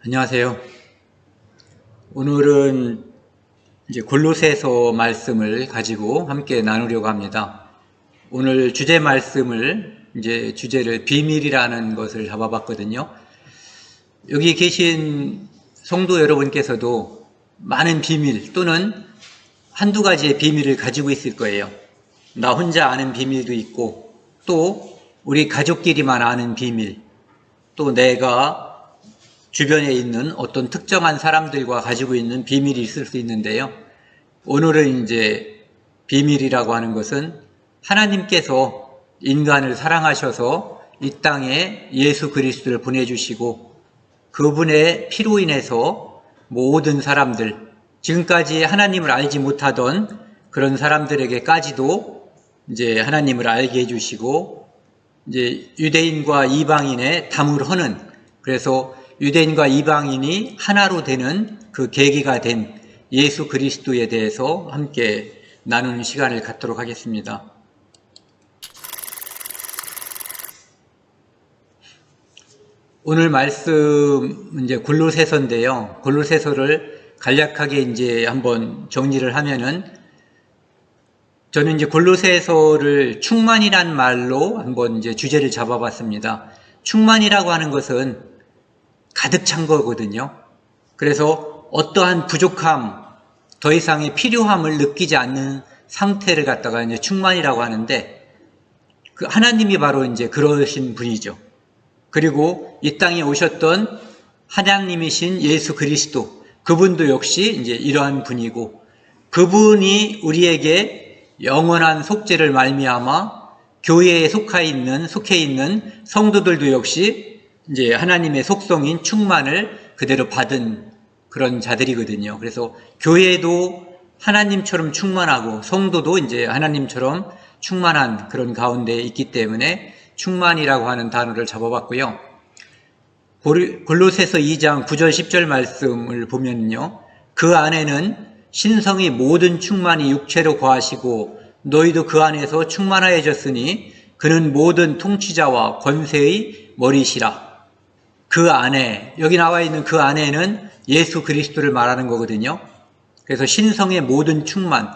안녕하세요. 오늘은 이제 골로새서 말씀을 가지고 함께 나누려고 합니다. 오늘 주제 말씀을 주제를 비밀이라는 것을 잡아봤거든요. 여기 계신 성도 여러분께서도 많은 비밀 또는 한두 가지의 비밀을 가지고 있을 거예요. 나 혼자 아는 비밀도 있고, 또 우리 가족끼리만 아는 비밀, 또 내가 주변에 있는 어떤 특정한 사람들과 가지고 있는 비밀이 있을 수 있는데요. 오늘은 비밀이라고 하는 것은 하나님께서 인간을 사랑하셔서 이 땅에 예수 그리스도를 보내주시고 그분의 피로 인해서 모든 사람들, 지금까지 하나님을 알지 못하던 그런 사람들에게까지도 하나님을 알게 해주시고 유대인과 이방인의 담을 허는, 그래서 유대인과 이방인이 하나로 되는 그 계기가 된 예수 그리스도에 대해서 함께 나누는 시간을 갖도록 하겠습니다. 오늘 말씀 골로새서인데요. 골로새서를 간략하게 한번 정리를 하면은, 저는 골로새서를 충만이란 말로 한번 주제를 잡아봤습니다. 충만이라고 하는 것은 가득 찬 거거든요. 그래서 어떠한 부족함, 더 이상의 필요함을 느끼지 않는 상태를 갖다가 충만이라고 하는데, 그 하나님이 바로 그러신 분이죠. 그리고 이 땅에 오셨던 하나님이신 예수 그리스도, 그분도 역시 이러한 분이고, 그분이 우리에게 영원한 속죄를 말미암아 교회에 속해 있는 성도들도 역시 하나님의 속성인 충만을 그대로 받은 그런 자들이거든요. 그래서 교회도 하나님처럼 충만하고 성도도 하나님처럼 충만한 그런 가운데 있기 때문에 충만이라고 하는 단어를 잡아봤고요. 골로새서 2장 9절 10절 말씀을 보면요, 그 안에는 신성의 모든 충만이 육체로 거하시고 너희도 그 안에서 충만하여졌으니 그는 모든 통치자와 권세의 머리시라. 그 안에, 여기 나와 있는 그 안에는 예수 그리스도를 말하는 거거든요. 그래서 신성의 모든 충만,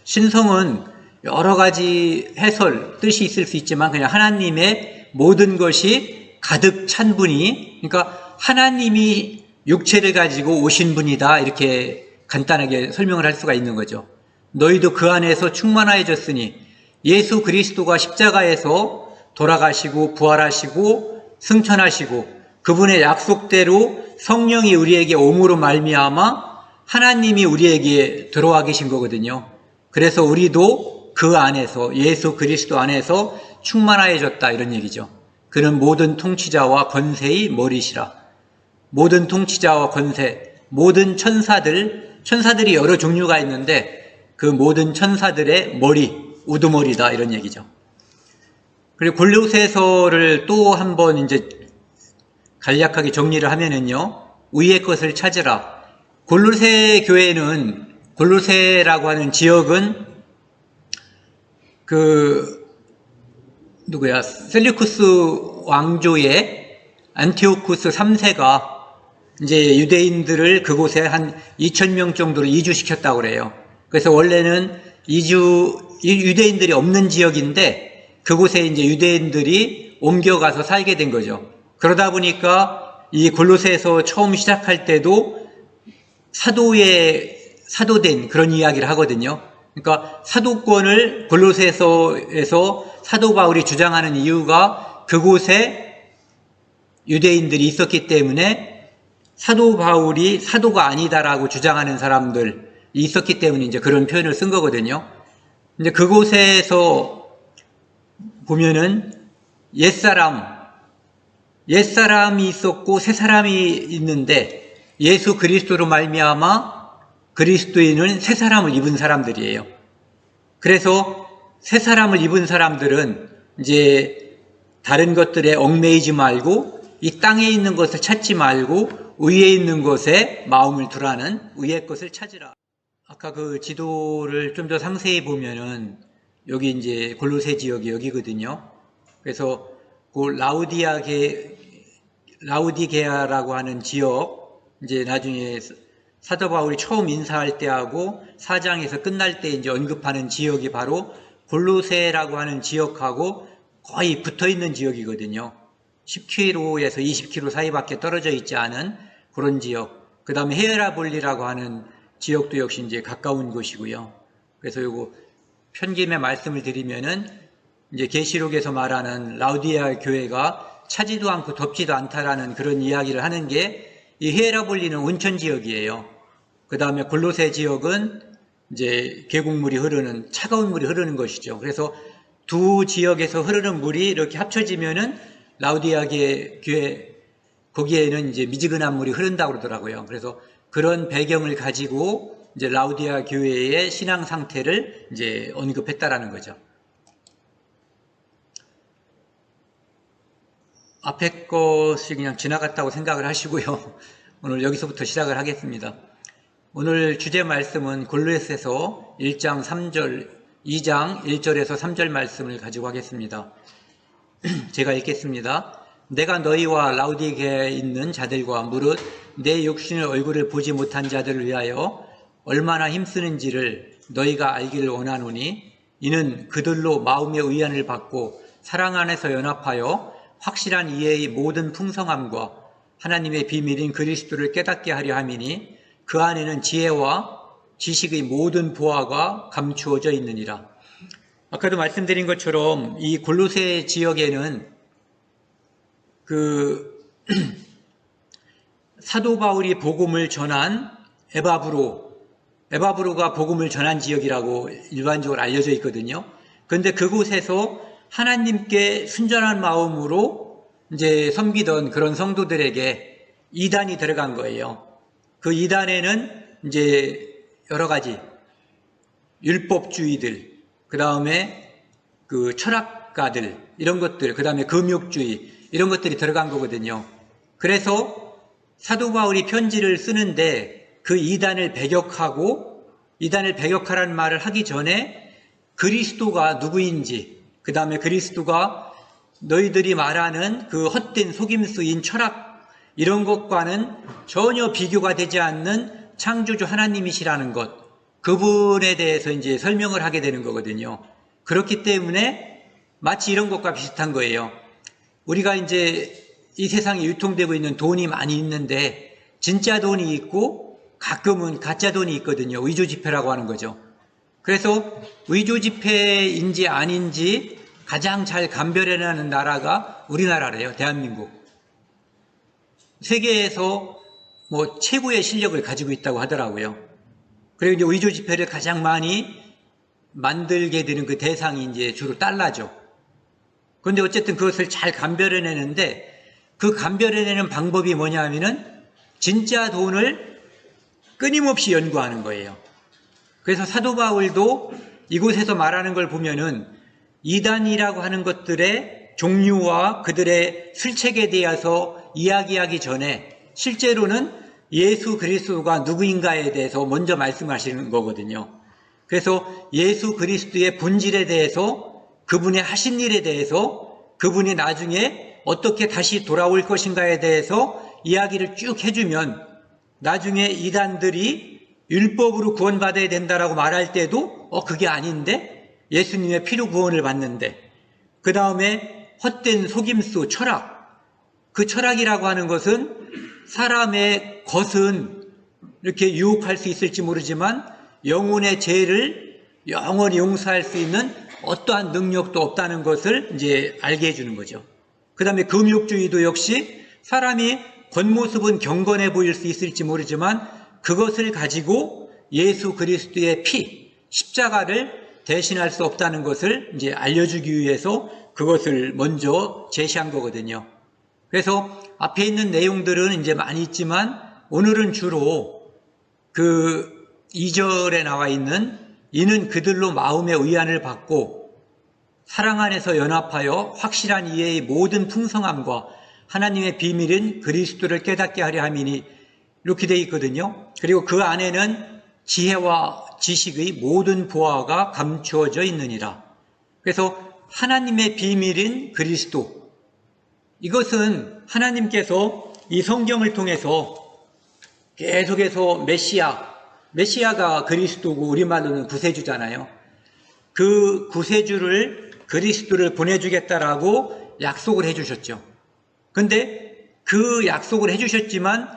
신성은 여러 가지 해설, 뜻이 있을 수 있지만 그냥 하나님의 모든 것이 가득 찬 분이, 그러니까 하나님이 육체를 가지고 오신 분이다, 이렇게 간단하게 설명을 할 수가 있는 거죠. 너희도 그 안에서 충만하여졌으니, 예수 그리스도가 십자가에서 돌아가시고 부활하시고 승천하시고 그분의 약속대로 성령이 우리에게 옴으로 말미암아 하나님이 우리에게 들어와 계신 거거든요. 그래서 우리도 그 안에서, 예수 그리스도 안에서 충만하여졌다, 이런 얘기죠. 그는 모든 통치자와 권세의 머리시라. 모든 통치자와 권세, 모든 천사들이 여러 종류가 있는데 그 모든 천사들의 머리, 우두머리다, 이런 얘기죠. 그리고 골로새서를 또 한번 간략하게 정리를 하면은요, 위의 것을 찾으라. 골로새 교회는, 골로새라고 하는 지역은 셀류쿠스 왕조의 안티오쿠스 3세가 유대인들을 그곳에 한 2,000명 정도로 이주시켰다고 그래요. 그래서 원래는 유대인들이 없는 지역인데 그곳에 유대인들이 옮겨가서 살게 된 거죠. 그러다 보니까 이 골로새에서 처음 시작할 때도 사도된 그런 이야기를 하거든요. 그러니까 사도권을 골로새에서 사도 바울이 주장하는 이유가 그곳에 유대인들이 있었기 때문에 사도 바울이 사도가 아니다라고 주장하는 사람들이 있었기 때문에 그런 표현을 쓴 거거든요. 그곳에서 보면은 옛사람이 있었고 새 사람이 있는데 예수 그리스도로 말미암아 그리스도인은 새 사람을 입은 사람들이에요. 그래서 새 사람을 입은 사람들은 다른 것들에 얽매이지 말고 이 땅에 있는 것을 찾지 말고 위에 있는 것에 마음을 두라는, 위의 것을 찾으라. 아까 그 지도를 좀 더 상세히 보면은 여기 골로새 지역이 여기거든요. 그래서 그 라우디게아라고 하는 지역, 이제 나중에 사도 바울이 처음 인사할 때하고 4장에서 끝날 때 이제 언급하는 지역이 바로 골로새라고 하는 지역하고 거의 붙어 있는 지역이거든요. 10km에서 20km 사이밖에 떨어져 있지 않은 그런 지역. 그 다음에 헤라볼리라고 하는 지역도 역시 이제 가까운 곳이고요. 그래서 요거 편김의 말씀을 드리면은 이제 계시록에서 말하는 라우디게아 교회가 차지도 않고 덥지도 않다라는 그런 이야기를 하는 게 이 헤라볼리는 온천 지역이에요. 그 다음에 골로새 지역은 이제 계곡물이 흐르는 차가운 물이 흐르는 것이죠. 그래서 두 지역에서 흐르는 물이 이렇게 합쳐지면은 라우디게아 교회 거기에는 이제 미지근한 물이 흐른다고 그러더라고요. 그래서 그런 배경을 가지고 이제 라우디게아 교회의 신앙 상태를 이제 언급했다라는 거죠. 앞에 것이 그냥 지나갔다고 생각을 하시고요. 오늘 여기서부터 시작을 하겠습니다. 오늘 주제 말씀은 골로새서 1장 3절, 2장 1절에서 3절 말씀을 가지고 하겠습니다. 제가 읽겠습니다. 내가 너희와 라우디게아에 있는 자들과 무릇 내 육신의 얼굴을 보지 못한 자들을 위하여 얼마나 힘쓰는지를 너희가 알기를 원하노니 이는 그들로 마음의 의안을 받고 사랑 안에서 연합하여 확실한 이해의 모든 풍성함과 하나님의 비밀인 그리스도를 깨닫게 하려 함이니 그 안에는 지혜와 지식의 모든 보화가 감추어져 있느니라. 아까도 말씀드린 것처럼 이 골로새 지역에는 사도 바울이 복음을 전한 에바브로가 복음을 전한 지역이라고 일반적으로 알려져 있거든요. 그런데 그곳에서 하나님께 순전한 마음으로 이제 섬기던 그런 성도들에게 이단이 들어간 거예요. 그 이단에는 이제 여러 가지 율법주의들, 그 다음에 그 철학가들, 이런 것들, 그 다음에 금욕주의, 이런 것들이 들어간 거거든요. 그래서 사도 바울이 편지를 쓰는데 그 이단을 배격하라는 말을 하기 전에 그리스도가 누구인지, 그 다음에 그리스도가 너희들이 말하는 그 헛된 속임수인 철학 이런 것과는 전혀 비교가 되지 않는 창조주 하나님이시라는 것, 그분에 대해서 이제 설명을 하게 되는 거거든요. 그렇기 때문에 마치 이런 것과 비슷한 거예요. 우리가 이제 이 세상에 유통되고 있는 돈이 많이 있는데 진짜 돈이 있고 가끔은 가짜 돈이 있거든요. 의조지폐라고 하는 거죠. 그래서 의조지폐인지 아닌지 가장 잘 감별해내는 나라가 우리나라래요. 대한민국. 세계에서 뭐 최고의 실력을 가지고 있다고 하더라고요. 그리고 이제 의조지폐를 가장 많이 만들게 되는 그 대상이 이제 주로 달러죠. 그런데 어쨌든 그것을 잘 감별해내는데 그 감별해내는 방법이 뭐냐 하면은 진짜 돈을 끊임없이 연구하는 거예요. 그래서 사도 바울도 이곳에서 말하는 걸 보면은 이단이라고 하는 것들의 종류와 그들의 실책에 대해서 이야기하기 전에 실제로는 예수 그리스도가 누구인가에 대해서 먼저 말씀하시는 거거든요. 그래서 예수 그리스도의 본질에 대해서, 그분의 하신 일에 대해서, 그분이 나중에 어떻게 다시 돌아올 것인가에 대해서 이야기를 쭉 해주면 나중에 이단들이 율법으로 구원받아야 된다라고 말할 때도 그게 아닌데 예수님의 피로 구원을 받는데, 그 다음에 헛된 속임수, 철학, 그 철학이라고 하는 것은 사람의 것은 이렇게 유혹할 수 있을지 모르지만 영혼의 죄를 영원히 용서할 수 있는 어떠한 능력도 없다는 것을 이제 알게 해주는 거죠. 그 다음에 금욕주의도 역시 사람이 겉모습은 경건해 보일 수 있을지 모르지만 그것을 가지고 예수 그리스도의 피, 십자가를 대신할 수 없다는 것을 이제 알려주기 위해서 그것을 먼저 제시한 거거든요. 그래서 앞에 있는 내용들은 이제 많이 있지만 오늘은 주로 그 2절에 나와 있는 이는 그들로 마음의 의안을 받고 사랑 안에서 연합하여 확실한 이해의 모든 풍성함과 하나님의 비밀인 그리스도를 깨닫게 하려 함이니 이렇게 되어 있거든요. 그리고 그 안에는 지혜와 지식의 모든 보화가 감추어져 있느니라. 그래서 하나님의 비밀인 그리스도, 이것은 하나님께서 이 성경을 통해서 계속해서 메시아가 그리스도고 우리말로는 구세주잖아요. 그 구세주를 그리스도를 보내주겠다라고 약속을 해주셨죠. 근데 그 약속을 해주셨지만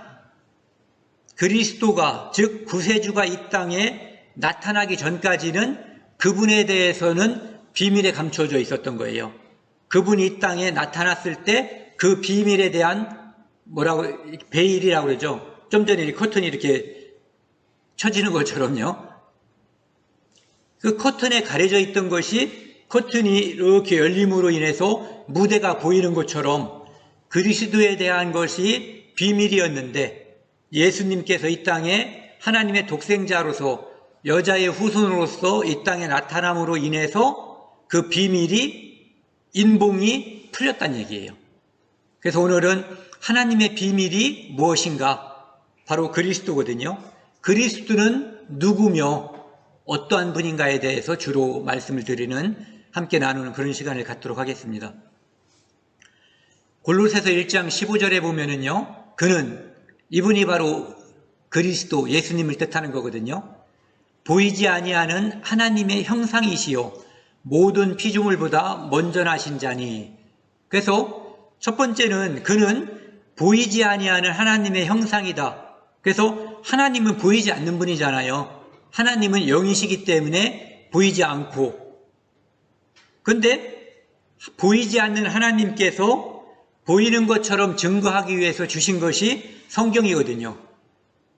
그리스도가 즉 구세주가 이 땅에 나타나기 전까지는 그분에 대해서는 비밀에 감춰져 있었던 거예요. 그분이 이 땅에 나타났을 때 그 비밀에 대한 베일이라고 그러죠. 좀 전에 이 커튼이 이렇게 쳐지는 것처럼요. 그 커튼에 가려져 있던 것이 커튼이 이렇게 열림으로 인해서 무대가 보이는 것처럼 그리스도에 대한 것이 비밀이었는데 예수님께서 이 땅에 하나님의 독생자로서 여자의 후손으로서 이 땅에 나타남으로 인해서 그 비밀이 인봉이 풀렸다는 얘기예요. 그래서 오늘은 하나님의 비밀이 무엇인가? 바로 그리스도거든요. 그리스도는 누구며 어떠한 분인가에 대해서 주로 말씀을 드리는 함께 나누는 그런 시간을 갖도록 하겠습니다. 골로새서 1장 15절에 보면은요. 이분이 바로 그리스도 예수님을 뜻하는 거거든요. 보이지 아니하는 하나님의 형상이시요 모든 피조물보다 먼저 나신 자니. 그래서 첫 번째는 그는 보이지 아니하는 하나님의 형상이다. 그래서 하나님은 보이지 않는 분이잖아요. 하나님은 영이시기 때문에 보이지 않고. 근데 보이지 않는 하나님께서 보이는 것처럼 증거하기 위해서 주신 것이 성경이거든요.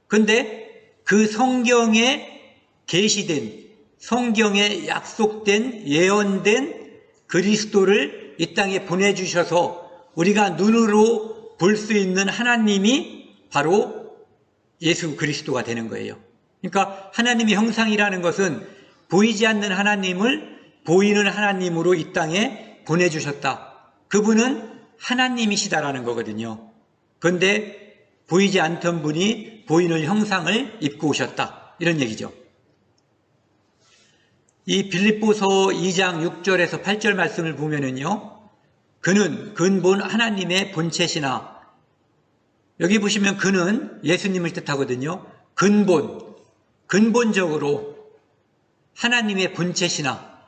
근데 그 성경에 계시된, 성경에 약속된, 예언된 그리스도를 이 땅에 보내주셔서 우리가 눈으로 볼 수 있는 하나님이 바로 예수 그리스도가 되는 거예요. 그러니까 하나님의 형상이라는 것은 보이지 않는 하나님을 보이는 하나님으로 이 땅에 보내주셨다. 그분은 하나님이시다라는 거거든요. 그런데 보이지 않던 분이 보이는 형상을 입고 오셨다. 이런 얘기죠. 이 빌립보서 2장 6절에서 8절 말씀을 보면은요. 그는 근본 하나님의 본체시나, 여기 보시면 그는 예수님을 뜻하거든요. 근본적으로 하나님의 본체시나,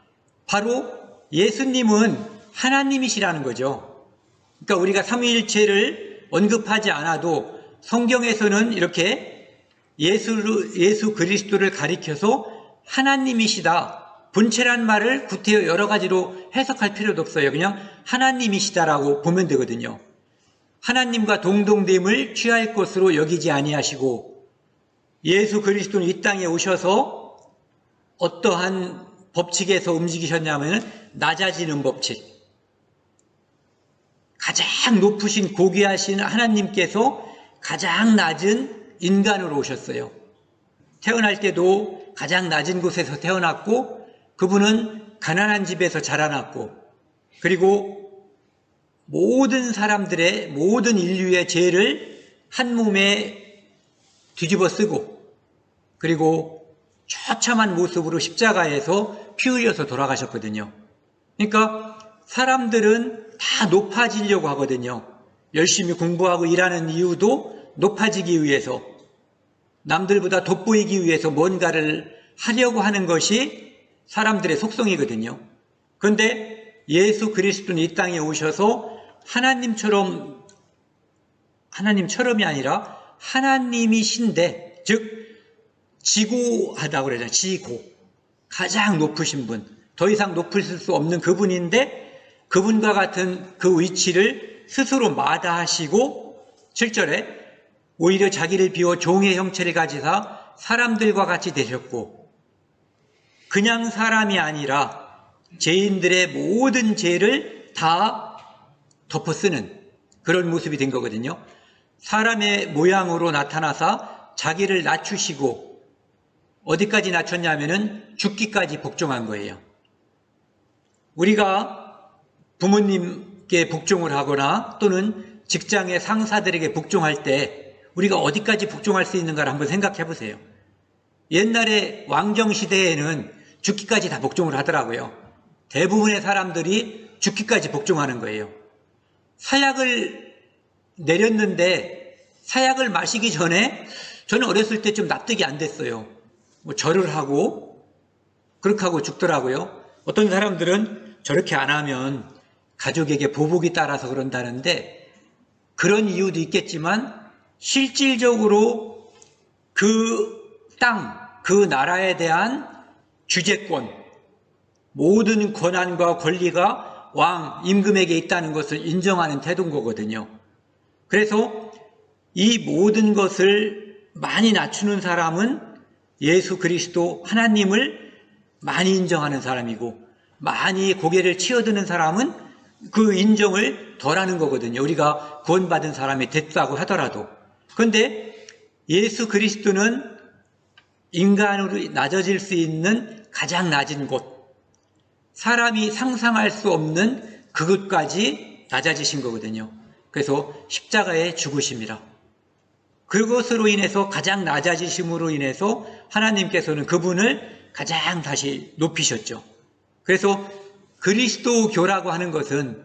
바로 예수님은 하나님이시라는 거죠. 그러니까 우리가 삼위일체를 언급하지 않아도 성경에서는 이렇게 예수 그리스도를 가리켜서 하나님이시다. 본체란 말을 구태여 여러 가지로 해석할 필요도 없어요. 그냥 하나님이시다라고 보면 되거든요. 하나님과 동등됨을 취할 것으로 여기지 아니하시고 예수 그리스도는 이 땅에 오셔서 어떠한 법칙에서 움직이셨냐면 낮아지는 법칙. 가장 높으신 고귀하신 하나님께서 가장 낮은 인간으로 오셨어요. 태어날 때도 가장 낮은 곳에서 태어났고 그분은 가난한 집에서 자라났고 그리고 모든 사람들의 모든 인류의 죄를 한 몸에 뒤집어 쓰고 그리고 처참한 모습으로 십자가에서 피 흘려서 돌아가셨거든요. 그러니까 사람들은 다 높아지려고 하거든요. 열심히 공부하고 일하는 이유도 높아지기 위해서, 남들보다 돋보이기 위해서 뭔가를 하려고 하는 것이 사람들의 속성이거든요. 그런데 예수 그리스도는 이 땅에 오셔서 하나님처럼이 아니라 하나님이신데, 즉 지고하다고 그러잖아요. 지고. 가장 높으신 분, 더 이상 높을 수 없는 그분인데 그분과 같은 그 위치를 스스로 마다하시고 7절에 오히려 자기를 비워 종의 형체를 가지사 사람들과 같이 되셨고 그냥 사람이 아니라 죄인들의 모든 죄를 다 덮어쓰는 그런 모습이 된 거거든요. 사람의 모양으로 나타나서 자기를 낮추시고 어디까지 낮췄냐면은 죽기까지 복종한 거예요. 우리가 부모님께 복종을 하거나 또는 직장의 상사들에게 복종할 때 우리가 어디까지 복종할 수 있는가를 한번 생각해 보세요. 옛날에 왕정시대에는 죽기까지 다 복종을 하더라고요. 대부분의 사람들이 죽기까지 복종하는 거예요. 사약을 내렸는데 사약을 마시기 전에 저는 어렸을 때 좀 납득이 안 됐어요. 뭐 절을 하고 그렇게 하고 죽더라고요. 어떤 사람들은 저렇게 안 하면 가족에게 보복이 따라서 그런다는데 그런 이유도 있겠지만 실질적으로 그 땅, 그 나라에 대한 주재권, 모든 권한과 권리가 왕, 임금에게 있다는 것을 인정하는 태도인 거거든요. 그래서 이 모든 것을 많이 낮추는 사람은 예수 그리스도 하나님을 많이 인정하는 사람이고, 많이 고개를 치어드는 사람은 그 인정을 덜하는 거거든요. 우리가 구원받은 사람이 됐다고 하더라도. 그런데 예수 그리스도는 인간으로 낮아질 수 있는 가장 낮은 곳, 사람이 상상할 수 없는 그것까지 낮아지신 거거든요. 그래서 십자가에 죽으심이라. 그것으로 인해서 가장 낮아지심으로 인해서 하나님께서는 그분을 가장 다시 높이셨죠. 그래서 그리스도교라고 하는 것은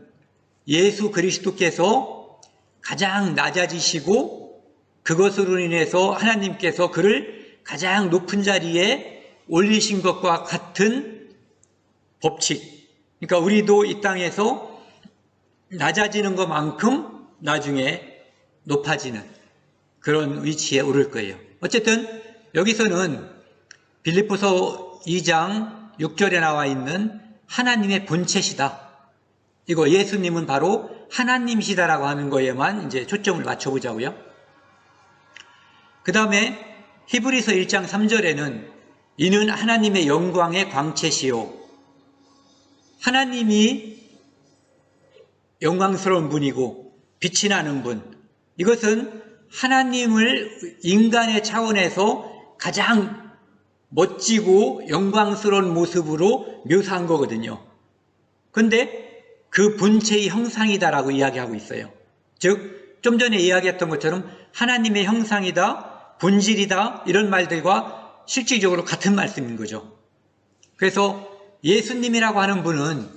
예수 그리스도께서 가장 낮아지시고 그것으로 인해서 하나님께서 그를 가장 높은 자리에 올리신 것과 같은 법칙. 그러니까 우리도 이 땅에서 낮아지는 것만큼 나중에 높아지는 그런 위치에 오를 거예요. 어쨌든 여기서는 빌립보서 2장 6절에 나와 있는 하나님의 본체시다. 이거 예수님은 바로 하나님이시다라고 하는 거에만 이제 초점을 맞춰보자고요. 그 다음에 히브리서 1장 3절에는 이는 하나님의 영광의 광채시요. 하나님이 영광스러운 분이고 빛이 나는 분. 이것은 하나님을 인간의 차원에서 가장 멋지고 영광스러운 모습으로 묘사한 거거든요. 그런데 그 본체의 형상이다라고 이야기하고 있어요. 즉, 좀 전에 이야기했던 것처럼 하나님의 형상이다, 본질이다 이런 말들과 실질적으로 같은 말씀인 거죠. 그래서 예수님이라고 하는 분은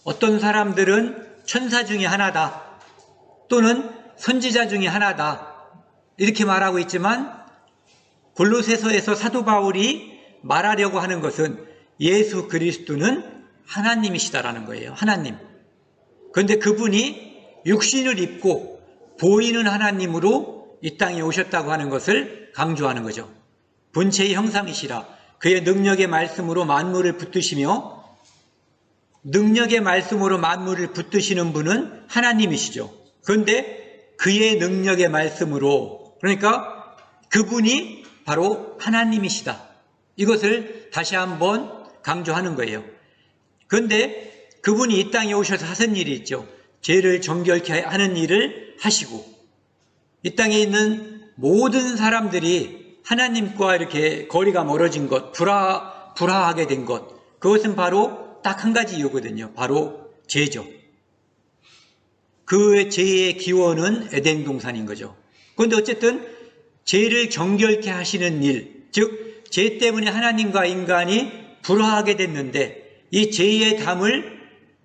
어떤 사람들은 천사 중에 하나다 또는 선지자 중에 하나다 이렇게 말하고 있지만 골로새서에서 사도 바울이 말하려고 하는 것은 예수 그리스도는 하나님이시다라는 거예요. 하나님. 그런데 그분이 육신을 입고 보이는 하나님으로 이 땅에 오셨다고 하는 것을 강조하는 거죠. 본체의 형상이시라. 그의 능력의 말씀으로 만물을 붙드시며 능력의 말씀으로 만물을 붙드시는 분은 하나님이시죠. 그런데 그의 능력의 말씀으로 그러니까 그분이 바로 하나님이시다. 이것을 다시 한번 강조하는 거예요. 그런데 그분이 이 땅에 오셔서 하신 일이 있죠. 죄를 정결케 하는 일을 하시고 이 땅에 있는 모든 사람들이 하나님과 이렇게 거리가 멀어진 것, 불화하게 된 것, 그것은 바로 딱 한 가지 이유거든요. 바로 죄죠. 그 죄의 기원은 에덴 동산인 거죠. 그런데 어쨌든 죄를 정결케 하시는 일, 즉 죄 때문에 하나님과 인간이 불화하게 됐는데 이 죄의 담을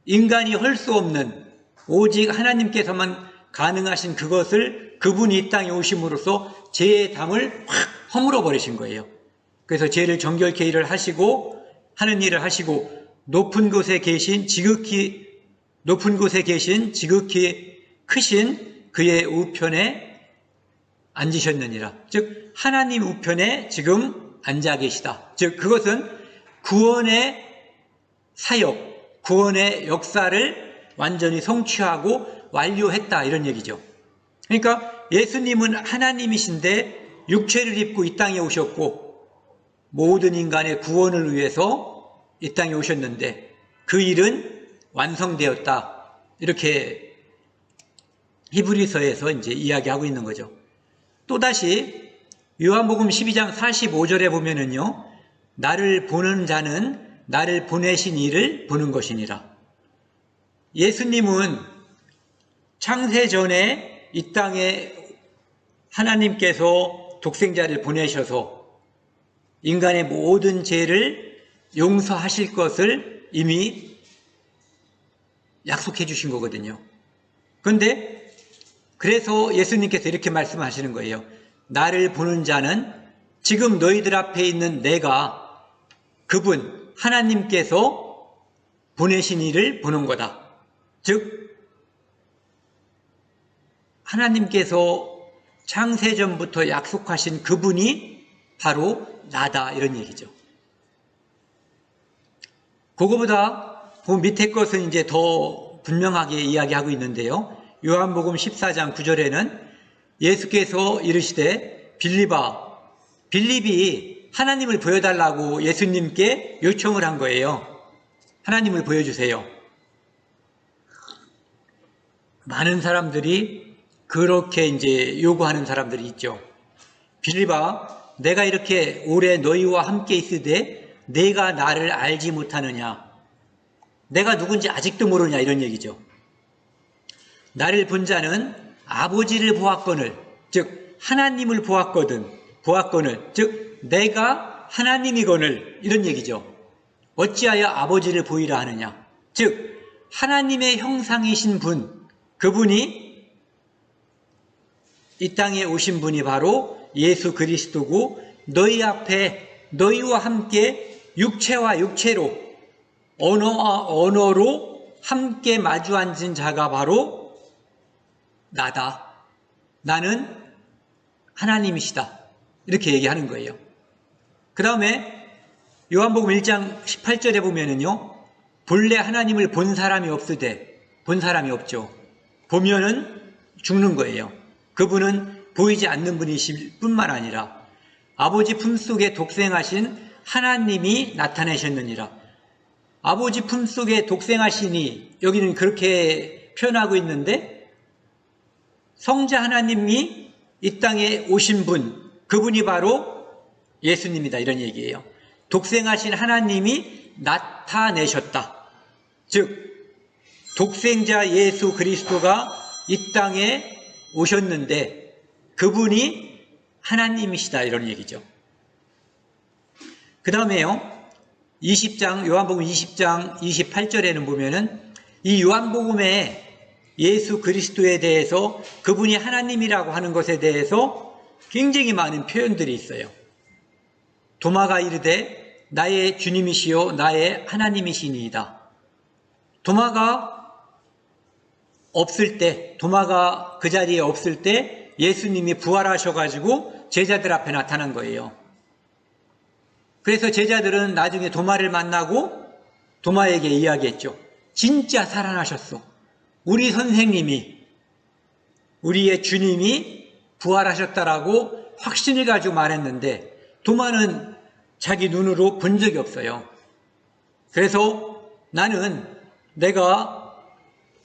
인간이 할 수 없는 오직 하나님께서만 가능하신 그것을 그분이 이 땅에 오심으로써 죄의 담을 확 허물어 버리신 거예요. 그래서 죄를 정결케 일을 하시고 하는 일을 하시고 높은 곳에 계신 지극히 크신 그의 우편에 앉으셨느니라. 즉 하나님 우편에 지금 앉아 계시다. 즉 그것은 구원의 사역, 구원의 역사를 완전히 성취하고 완료했다 이런 얘기죠. 그러니까 예수님은 하나님이신데 육체를 입고 이 땅에 오셨고 모든 인간의 구원을 위해서 이 땅에 오셨는데 그 일은 완성되었다. 이렇게 히브리서에서 이제 이야기하고 있는 거죠. 또다시 요한복음 12장 45절에 보면은요. 나를 보는 자는 나를 보내신 이를 보는 것이니라. 예수님은 창세 전에 이 땅에 하나님께서 독생자를 보내셔서 인간의 모든 죄를 용서하실 것을 이미 약속해 주신 거거든요. 그런데 그래서 예수님께서 이렇게 말씀하시는 거예요. 나를 보는 자는 지금 너희들 앞에 있는 내가 그분 하나님께서 보내신 이를 보는 거다. 즉 하나님께서 창세전부터 약속하신 그분이 바로 나다, 이런 얘기죠. 그거보다 그 밑에 것은 이제 더 분명하게 이야기하고 있는데요. 요한복음 14장 9절에는 예수께서 이르시되 빌립아, 빌립이 하나님을 보여달라고 예수님께 요청을 한 거예요. 하나님을 보여주세요. 많은 사람들이 그렇게 이제 요구하는 사람들이 있죠. 빌립아, 내가 이렇게 오래 너희와 함께 있으되 내가 나를 알지 못하느냐? 내가 누군지 아직도 모르냐? 이런 얘기죠. 나를 본 자는 아버지를 보았거늘, 즉 하나님을 보았거늘, 즉 내가 하나님이거늘, 이런 얘기죠. 어찌하여 아버지를 보이라 하느냐? 즉 하나님의 형상이신 분, 그분이 이 땅에 오신 분이 바로 예수 그리스도고, 너희 앞에 너희와 함께 육체와 육체로, 언어와 언어로 함께 마주 앉은 자가 바로 나다. 나는 하나님이시다. 이렇게 얘기하는 거예요. 그 다음에 요한복음 1장 18절에 보면은요, 본래 하나님을 본 사람이 없죠. 보면은 죽는 거예요. 그분은 보이지 않는 분이실 뿐만 아니라 아버지 품속에 독생하신 하나님이 나타내셨느니라. 아버지 품속에 독생하시니, 여기는 그렇게 표현하고 있는데, 성자 하나님이 이 땅에 오신 분, 그분이 바로 예수님이다, 이런 얘기예요. 독생하신 하나님이 나타내셨다. 즉 독생자 예수 그리스도가 이 땅에 오셨는데 그분이 하나님이시다, 이런 얘기죠. 그 다음에요, 요한복음 20장 28절에는 보면은 이 요한복음에 예수 그리스도에 대해서, 그분이 하나님이라고 하는 것에 대해서 굉장히 많은 표현들이 있어요. 도마가 이르되 나의 주님이시요 나의 하나님이시니이다. 도마가 그 자리에 없을 때 예수님이 부활하셔가지고 제자들 앞에 나타난 거예요. 그래서 제자들은 나중에 도마를 만나고 도마에게 이야기했죠. 진짜 살아나셨어. 우리 선생님이, 우리의 주님이 부활하셨다라고 확신을 가지고 말했는데, 도마는 자기 눈으로 본 적이 없어요. 그래서 나는 내가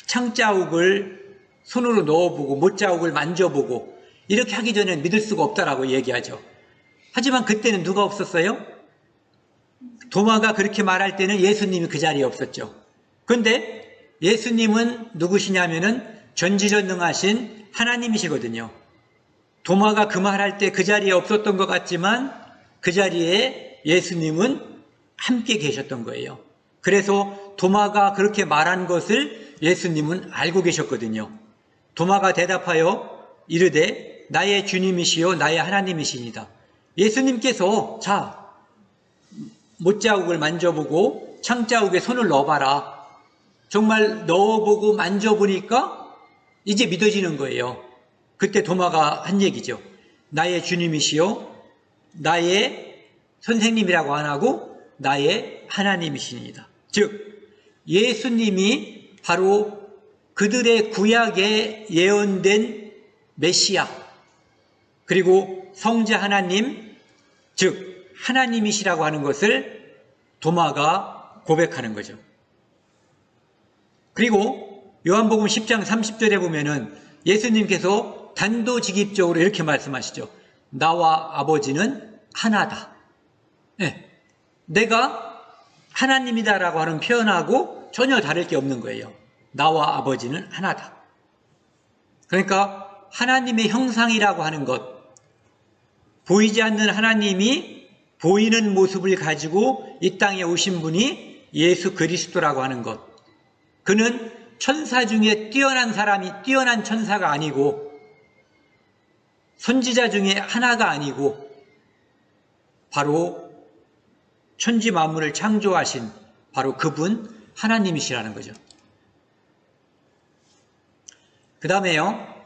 창자욱을 손으로 넣어보고 못자욱을 만져보고 이렇게 하기 전에 믿을 수가 없다라고 얘기하죠. 하지만 그때는 누가 없었어요? 도마가 그렇게 말할 때는 예수님이 그 자리에 없었죠. 그런데 예수님은 누구시냐면은 전지전능하신 하나님이시거든요. 도마가 그 말할 때 그 자리에 없었던 것 같지만 그 자리에 예수님은 함께 계셨던 거예요. 그래서 도마가 그렇게 말한 것을 예수님은 알고 계셨거든요. 도마가 대답하여 이르되 나의 주님이시요 나의 하나님이시니다. 예수님께서 자, 못자국을 만져보고 창자국에 손을 넣어봐라. 정말 넣어보고 만져보니까 이제 믿어지는 거예요. 그때 도마가 한 얘기죠. 나의 주님이시요 나의 선생님이라고 안 하고 나의 하나님이시니이다. 즉 예수님이 바로 그들의 구약에 예언된 메시아, 그리고 성자 하나님, 즉 하나님이시라고 하는 것을 도마가 고백하는 거죠. 그리고 요한복음 10장 30절에 보면은 예수님께서 단도직입적으로 이렇게 말씀하시죠. 나와 아버지는 하나다. 네. 내가 하나님이다라고 하는 표현하고 전혀 다를 게 없는 거예요. 나와 아버지는 하나다. 그러니까 하나님의 형상이라고 하는 것, 보이지 않는 하나님이 보이는 모습을 가지고 이 땅에 오신 분이 예수 그리스도라고 하는 것, 그는 천사 중에 뛰어난 사람이 뛰어난 천사가 아니고 선지자 중에 하나가 아니고 바로 천지 만물을 창조하신 바로 그분 하나님이시라는 거죠. 그 다음에요.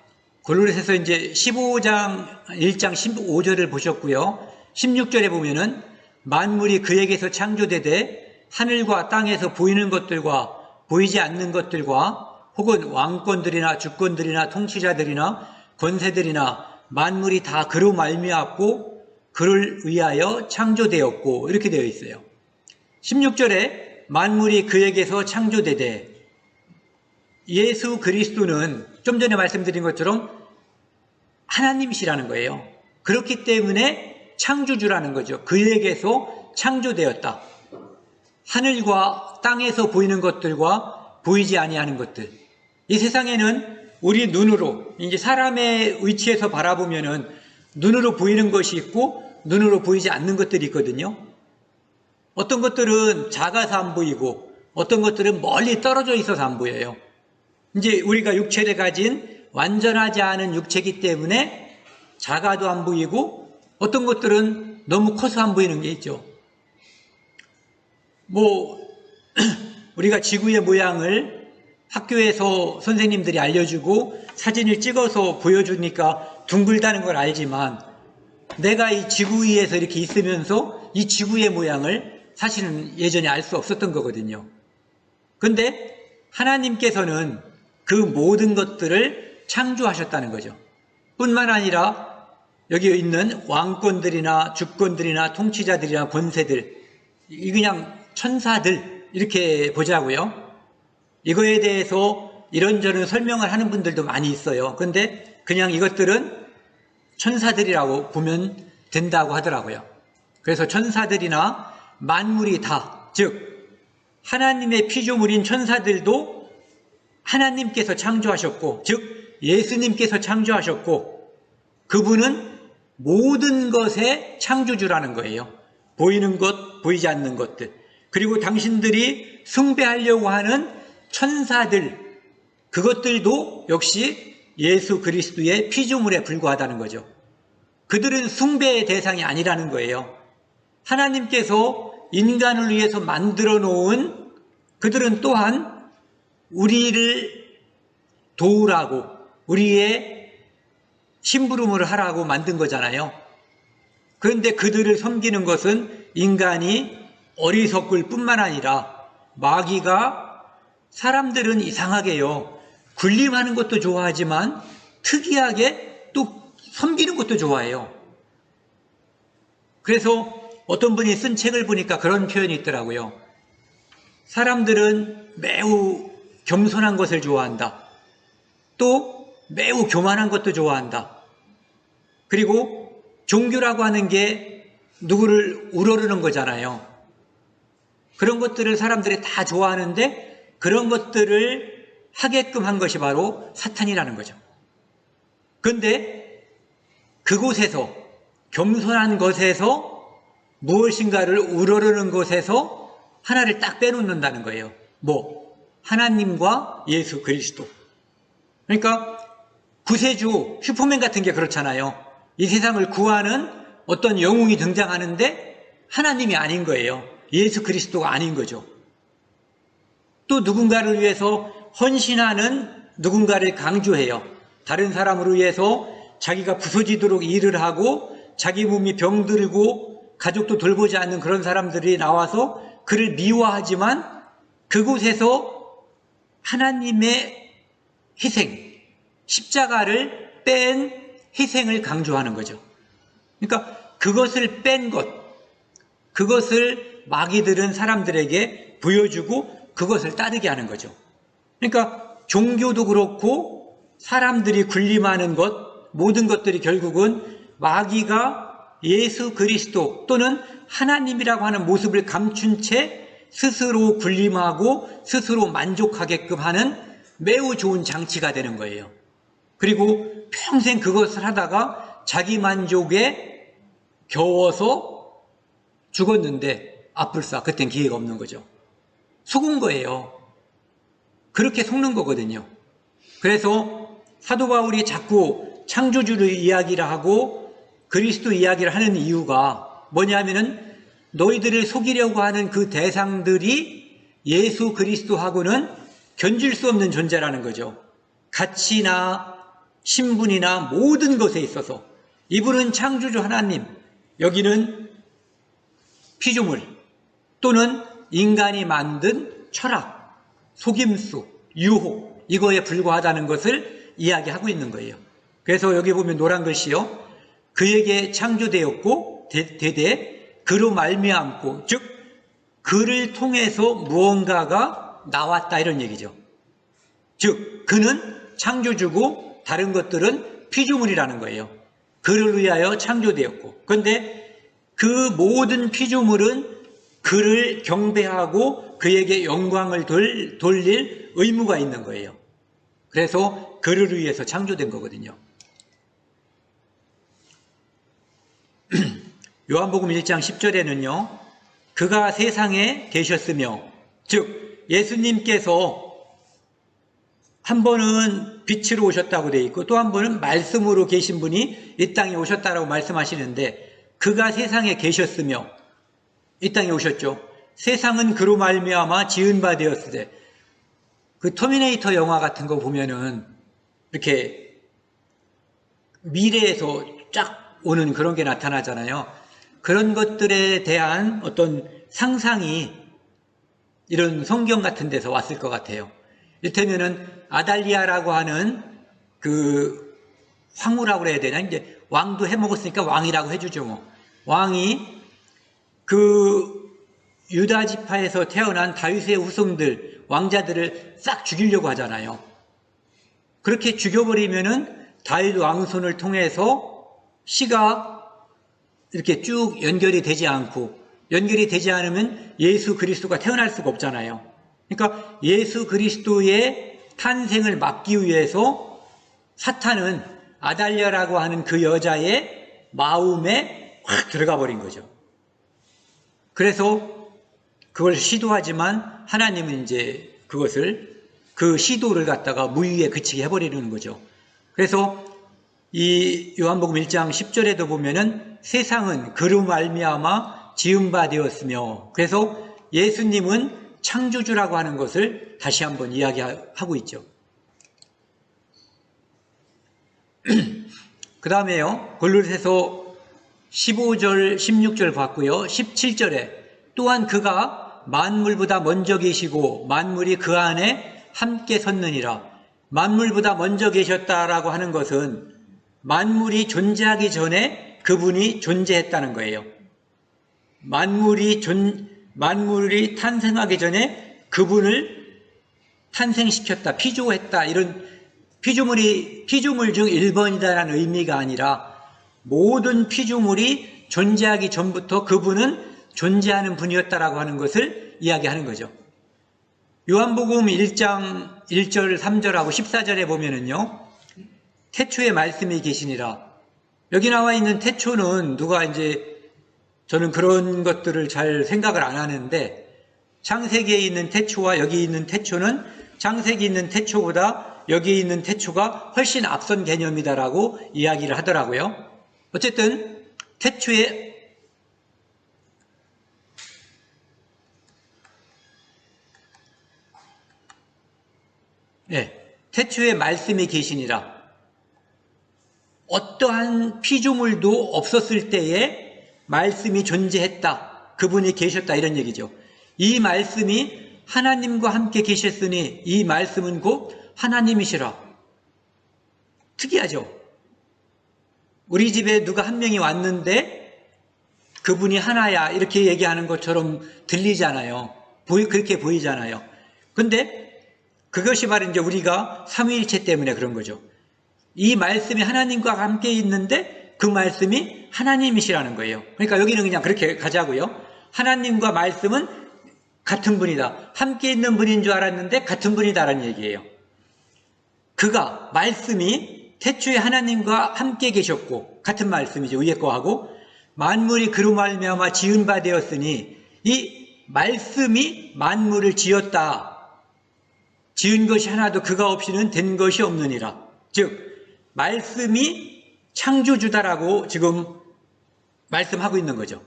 골로새서 이제 15장 1장 15절을 보셨고요. 16절에 보면은 만물이 그에게서 창조되되 하늘과 땅에서 보이는 것들과 보이지 않는 것들과 혹은 왕권들이나 주권들이나 통치자들이나 권세들이나 만물이 다 그로 말미암고 그를 위하여 창조되었고 이렇게 되어 있어요. 16절에 만물이 그에게서 창조되되 예수 그리스도는 좀 전에 말씀드린 것처럼 하나님이시라는 거예요. 그렇기 때문에 창조주라는 거죠. 그에게서 창조되었다. 하늘과 땅에서 보이는 것들과 보이지 아니하는 것들. 이 세상에는 우리 눈으로 이제 사람의 위치에서 바라보면은 눈으로 보이는 것이 있고 눈으로 보이지 않는 것들이 있거든요. 어떤 것들은 작아서 안 보이고 어떤 것들은 멀리 떨어져 있어서 안 보여요. 이제 우리가 육체를 가진 완전하지 않은 육체이기 때문에 작아도 안 보이고 어떤 것들은 너무 커서 안 보이는 게 있죠. 우리가 지구의 모양을 학교에서 선생님들이 알려주고 사진을 찍어서 보여주니까 둥글다는 걸 알지만 내가 이 지구 위에서 이렇게 있으면서 이 지구의 모양을 사실은 예전에 알 수 없었던 거거든요. 근데 하나님께서는 그 모든 것들을 창조하셨다는 거죠. 뿐만 아니라 여기 있는 왕권들이나 주권들이나 통치자들이나 권세들, 그냥 천사들 이렇게 보자고요. 이거에 대해서 이런저런 설명을 하는 분들도 많이 있어요. 그런데 그냥 이것들은 천사들이라고 보면 된다고 하더라고요. 그래서 천사들이나 만물이 다, 즉 하나님의 피조물인 천사들도 하나님께서 창조하셨고, 즉 예수님께서 창조하셨고, 그분은 모든 것의 창조주라는 거예요. 보이는 것, 보이지 않는 것들, 그리고 당신들이 숭배하려고 하는 천사들, 그것들도 역시 예수 그리스도의 피조물에 불과하다는 거죠. 그들은 숭배의 대상이 아니라는 거예요. 하나님께서 인간을 위해서 만들어 놓은 그들은 또한 우리를 도우라고, 우리의 심부름을 하라고 만든 거잖아요. 그런데 그들을 섬기는 것은 인간이 어리석을 뿐만 아니라 마귀가 사람들은 이상하게요, 군림하는 것도 좋아하지만 특이하게 또 섬기는 것도 좋아해요. 그래서 어떤 분이 쓴 책을 보니까 그런 표현이 있더라고요. 사람들은 매우 겸손한 것을 좋아한다. 또 매우 교만한 것도 좋아한다. 그리고 종교라고 하는 게 누구를 우러르는 거잖아요. 그런 것들을 사람들이 다 좋아하는데 그런 것들을 하게끔 한 것이 바로 사탄이라는 거죠. 그런데 그곳에서, 겸손한 것에서 무엇인가를 우러르는 것에서 하나를 딱 빼놓는다는 거예요. 하나님과 예수 그리스도. 그러니까 구세주, 슈퍼맨 같은 게 그렇잖아요. 이 세상을 구하는 어떤 영웅이 등장하는데 하나님이 아닌 거예요. 예수 그리스도가 아닌 거죠. 또 누군가를 위해서 헌신하는 누군가를 강조해요. 다른 사람을 위해서 자기가 부서지도록 일을 하고 자기 몸이 병들고 가족도 돌보지 않는 그런 사람들이 나와서 그를 미워하지만 그곳에서 하나님의 희생, 십자가를 뺀 희생을 강조하는 거죠. 그러니까 그것을 뺀 것, 그것을 마귀들은 사람들에게 보여주고 그것을 따르게 하는 거죠. 그러니까 종교도 그렇고 사람들이 군림하는 것, 모든 것들이 결국은 마귀가 예수 그리스도 또는 하나님이라고 하는 모습을 감춘 채 스스로 군림하고 스스로 만족하게끔 하는 매우 좋은 장치가 되는 거예요. 그리고 평생 그것을 하다가 자기 만족에 겨워서 죽었는데 아뿔싸, 그땐 기회가 없는 거죠. 속은 거예요. 그렇게 속는 거거든요. 그래서 사도 바울이 자꾸 창조주를 이야기를 하고 그리스도 이야기를 하는 이유가 뭐냐면은 너희들을 속이려고 하는 그 대상들이 예수 그리스도하고는 견줄 수 없는 존재라는 거죠. 가치나 신분이나 모든 것에 있어서 이분은 창조주 하나님, 여기는 피조물 또는 인간이 만든 철학, 속임수, 유혹 이거에 불과하다는 것을 이야기하고 있는 거예요. 그래서 여기 보면 노란 글씨요. 그에게 창조되었고 대대 그로 말미암고 즉 그를 통해서 무언가가 나왔다 이런 얘기죠. 즉 그는 창조주고 다른 것들은 피조물이라는 거예요. 그를 위하여 창조되었고 그런데 그 모든 피조물은 그를 경배하고 그에게 영광을 돌릴 의무가 있는 거예요. 그래서 그를 위해서 창조된 거거든요. 요한복음 1장 10절에는요. 그가 세상에 계셨으며 즉 예수님께서 한 번은 빛으로 오셨다고 되어 있고 또 한 번은 말씀으로 계신 분이 이 땅에 오셨다라고 말씀하시는데 그가 세상에 계셨으며 이 땅에 오셨죠. 세상은 그로 말미암아 지은 바 되었으되 그 터미네이터 영화 같은 거 보면은 이렇게 미래에서 쫙 오는 그런 게 나타나잖아요. 그런 것들에 대한 어떤 상상이 이런 성경 같은 데서 왔을 것 같아요. 이를테면은 아달리아라고 하는 그 황후라고 그래야 되나? 이제 왕도 해먹었으니까 왕이라고 해주죠 뭐. 왕이 그 유다 지파에서 태어난 다윗의 후손들, 왕자들을 싹 죽이려고 하잖아요. 그렇게 죽여버리면은 다윗 왕손을 통해서 씨가 이렇게 쭉 연결이 되지 않고 연결이 되지 않으면 예수 그리스도가 태어날 수가 없잖아요. 그러니까 예수 그리스도의 탄생을 막기 위해서 사탄은 아달랴라고 하는 그 여자의 마음에 확 들어가 버린 거죠. 그래서 그걸 시도하지만 하나님은 이제 그것을 그 시도를 갖다가 무의에 그치게 해버리는 거죠. 그래서 이 요한복음 1장 10절에도 보면은 세상은 그로 말미암아 지은 바 되었으며 그래서 예수님은 창조주라고 하는 것을 다시 한번 이야기하고 있죠. 그 다음에요. 골로새서 15절 16절 봤고요. 17절에 또한 그가 만물보다 먼저 계시고 만물이 그 안에 함께 섰느니라. 만물보다 먼저 계셨다라고 하는 것은 만물이 존재하기 전에 그분이 존재했다는 거예요. 만물이 탄생하기 전에 그분을 탄생시켰다, 피조했다, 이런 피조물 중 1번이다라는 의미가 아니라 모든 피조물이 존재하기 전부터 그분은 존재하는 분이었다라고 하는 것을 이야기하는 거죠. 요한복음 1장 1절, 3절하고 14절에 보면은요, 태초에 말씀이 계시니라. 여기 나와 있는 태초는 누가 이제 저는 그런 것들을 잘 생각을 안 하는데 창세기에 있는 태초와 여기 있는 태초는 창세기 있는 태초보다 여기 있는 태초가 훨씬 앞선 개념이다라고 이야기를 하더라고요. 어쨌든 태초에 태초에 말씀이 계시니라. 어떠한 피조물도 없었을 때에 말씀이 존재했다. 그분이 계셨다. 이런 얘기죠. 이 말씀이 하나님과 함께 계셨으니 이 말씀은 곧 하나님이시라. 특이하죠. 우리 집에 누가 한 명이 왔는데 그분이 하나야 이렇게 얘기하는 것처럼 들리잖아요. 그렇게 보이잖아요. 근데 그것이 바로 이제 우리가 삼위일체 때문에 그런 거죠. 이 말씀이 하나님과 함께 있는데 그 말씀이 하나님이시라는 거예요. 그러니까 여기는 그냥 그렇게 가자고요. 하나님과 말씀은 같은 분이다. 함께 있는 분인 줄 알았는데 같은 분이다라는 얘기예요. 그가 말씀이 태초에 하나님과 함께 계셨고 같은 말씀이죠. 위에 거하고 만물이 그로 말미암아 지은 바 되었으니 이 말씀이 만물을 지었다. 지은 것이 하나도 그가 없이는 된 것이 없느니라. 즉 말씀이 창조주다라고 지금 말씀하고 있는 거죠.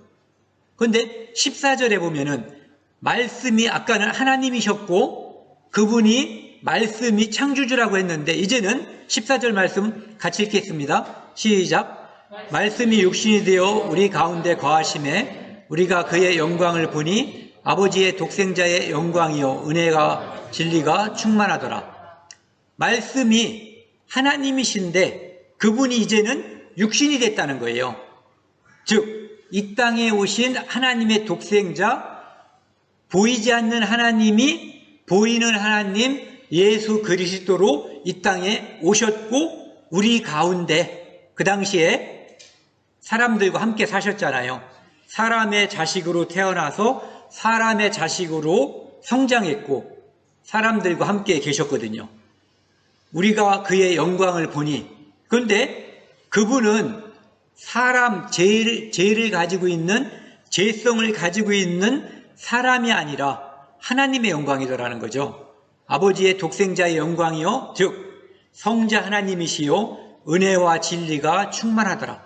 그런데 14절에 보면은 말씀이 아까는 하나님이셨고 그분이 말씀이 창조주라고 했는데 이제는 14절 말씀 같이 읽겠습니다. 시작. 말씀이 육신이 되어 우리 가운데 거하심에 우리가 그의 영광을 보니 아버지의 독생자의 영광이요 은혜가 진리가 충만하더라. 말씀이 하나님이신데 그분이 이제는 육신이 됐다는 거예요. 즉 이 땅에 오신 하나님의 독생자, 보이지 않는 하나님이 보이는 하나님 예수 그리스도로 이 땅에 오셨고 우리 가운데 그 당시에 사람들과 함께 사셨잖아요. 사람의 자식으로 태어나서 사람의 자식으로 성장했고 사람들과 함께 계셨거든요. 우리가 그의 영광을 보니, 그런데 그분은 사람, 죄를 가지고 있는, 죄성을 가지고 있는 사람이 아니라 하나님의 영광이더라는 거죠. 아버지의 독생자의 영광이요, 즉 성자 하나님이시요 은혜와 진리가 충만하더라.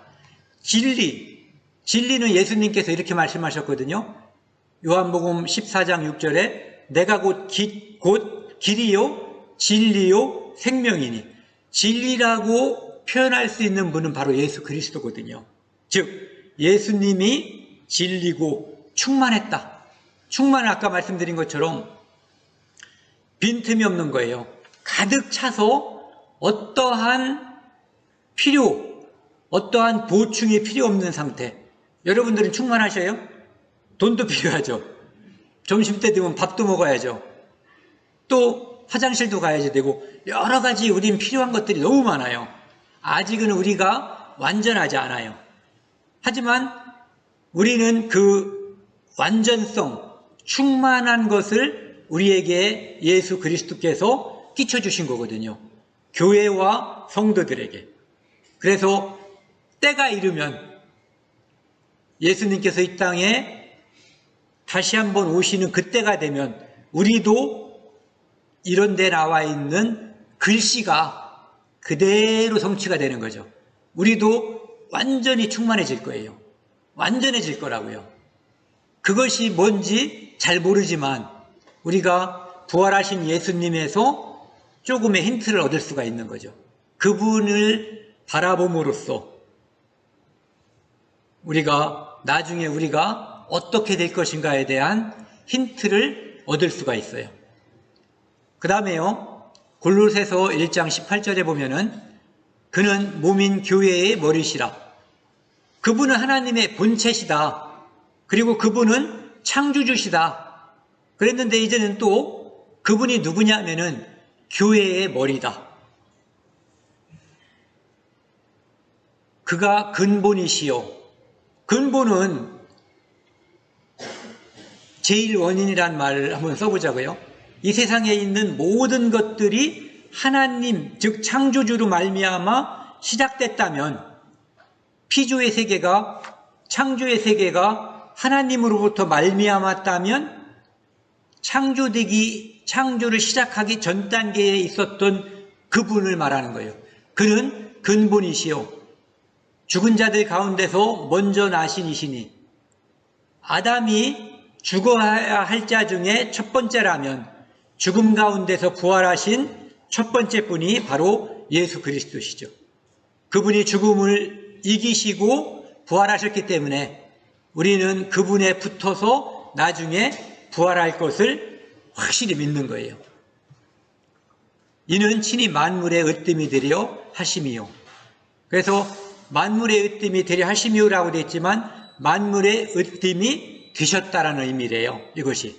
진리는 예수님께서 이렇게 말씀하셨거든요. 요한복음 14장 6절에 내가 곧 길이요 진리요 생명이니, 진리라고 표현할 수 있는 분은 바로 예수 그리스도거든요. 즉 예수님이 진리고 충만했다. 충만은 아까 말씀드린 것처럼 빈틈이 없는 거예요. 가득 차서 어떠한 보충이 필요 없는 상태. 여러분들은 충만하셔요? 돈도 필요하죠. 점심때 되면 밥도 먹어야죠. 또 화장실도 가야지 되고 여러 가지 우린 필요한 것들이 너무 많아요. 아직은 우리가 완전하지 않아요. 하지만 우리는 그 완전성, 충만한 것을 우리에게 예수 그리스도께서 끼쳐주신 거거든요. 교회와 성도들에게. 그래서 때가 이르면 예수님께서 이 땅에 다시 한번 오시는 그때가 되면 우리도 이런 데 나와 있는 글씨가 그대로 성취가 되는 거죠. 우리도 완전히 충만해질 거예요. 완전해질 거라고요. 그것이 뭔지 잘 모르지만 우리가 부활하신 예수님에서 조금의 힌트를 얻을 수가 있는 거죠. 그분을 바라봄으로써 나중에 우리가 어떻게 될 것인가에 대한 힌트를 얻을 수가 있어요. 그 다음에요. 골로새서 1장 18절에 보면은 그는 몸인 교회의 머리시라. 그분은 하나님의 본체시다. 그리고 그분은 창조주시다. 그랬는데 이제는 또 그분이 누구냐면은 교회의 머리다. 그가 근본이시요. 근본은 제일 원인이란 말을 한번 써보자고요. 이 세상에 있는 모든 것들이 하나님, 즉 창조주로 말미암아 시작됐다면 피조의 세계가, 창조의 세계가 하나님으로부터 말미암았다면 창조를 시작하기 전 단계에 있었던 그분을 말하는 거예요. 그는 근본이시요 죽은 자들 가운데서 먼저 나신 이시니, 아담이 죽어야 할 자 중에 첫 번째라면 죽음 가운데서 부활하신 첫 번째 분이 바로 예수 그리스도시죠. 그분이 죽음을 이기시고 부활하셨기 때문에 우리는 그분에 붙어서 나중에 부활할 것을 확실히 믿는 거예요. 이는 친히 만물의 으뜸이 되려 하심이요. 그래서 만물의 으뜸이 되려 하심이요라고 되어 있지만 만물의 으뜸이 되셨다라는 의미래요. 이것이.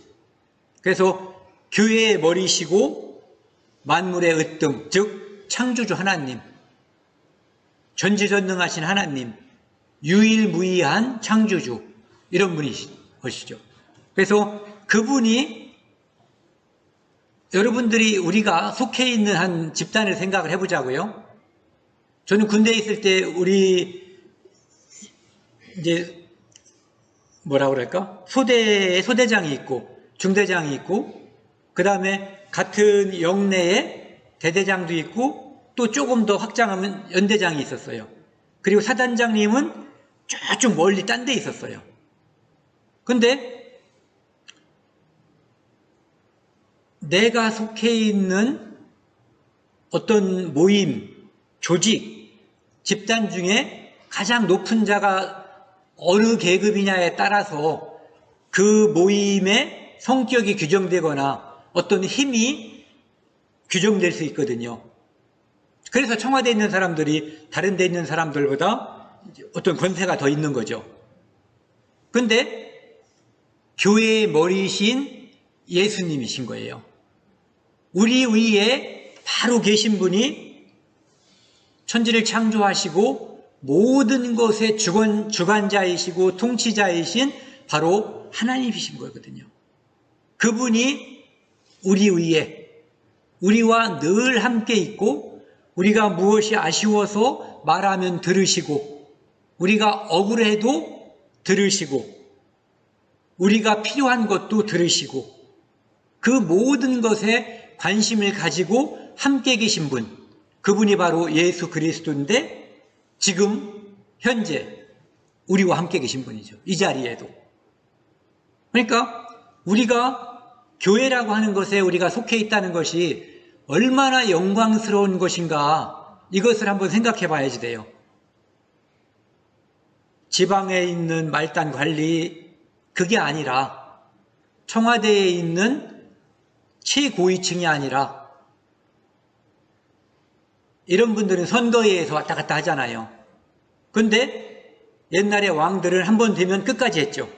그래서 교회의 머리시고 만물의 으뜸, 즉 창조주 하나님, 전지전능하신 하나님, 유일무이한 창조주, 이런 분이시죠. 그래서 그분이, 여러분들이 우리가 속해 있는 한 집단을 생각을 해보자고요. 저는 군대에 있을 때 우리 이제 뭐라 그럴까? 소대장이 있고 중대장이 있고 그 다음에 같은 영내에 대대장도 있고 또 조금 더 확장하면 연대장이 있었어요. 그리고 사단장님은 쭉 멀리 딴 데 있었어요. 근데 내가 속해 있는 어떤 모임, 조직, 집단 중에 가장 높은 자가 어느 계급이냐에 따라서 그 모임의 성격이 규정되거나 어떤 힘이 규정될 수 있거든요. 그래서 청와대에 있는 사람들이 다른 데 있는 사람들보다 어떤 권세가 더 있는 거죠. 근데 교회의 머리이신 예수님이신 거예요. 우리 위에 바로 계신 분이 천지를 창조하시고 모든 것의 주관자이시고 통치자이신 바로 하나님이신 거거든요. 그분이 우리 위에, 우리와 늘 함께 있고 우리가 무엇이 아쉬워서 말하면 들으시고 우리가 억울해도 들으시고 우리가 필요한 것도 들으시고 그 모든 것에 관심을 가지고 함께 계신 분, 그분이 바로 예수 그리스도인데 지금 현재 우리와 함께 계신 분이죠. 이 자리에도. 그러니까 우리가 교회라고 하는 것에 우리가 속해 있다는 것이 얼마나 영광스러운 것인가, 이것을 한번 생각해 봐야지 돼요. 지방에 있는 말단 관리, 그게 아니라 청와대에 있는 최고위층이 아니라 이런 분들은 선거에서 왔다 갔다 하잖아요. 근데 옛날에 왕들은 한 번 되면 끝까지 했죠.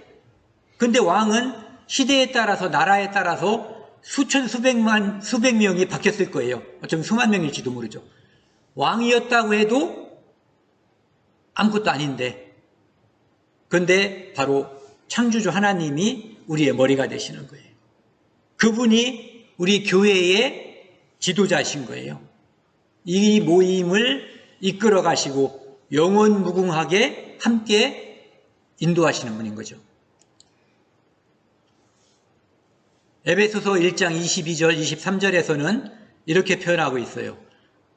근데 왕은 시대에 따라서 나라에 따라서 수천 수백 명이 바뀌었을 거예요. 어쩌면 수만 명일지도 모르죠. 왕이었다고 해도 아무것도 아닌데, 근데 바로 창조주 하나님이 우리의 머리가 되시는 거예요. 그분이 우리 교회의 지도자이신 거예요. 이 모임을 이끌어 가시고 영원무궁하게 함께 인도하시는 분인 거죠. 에베소서 1장 22절 23절에서는 이렇게 표현하고 있어요.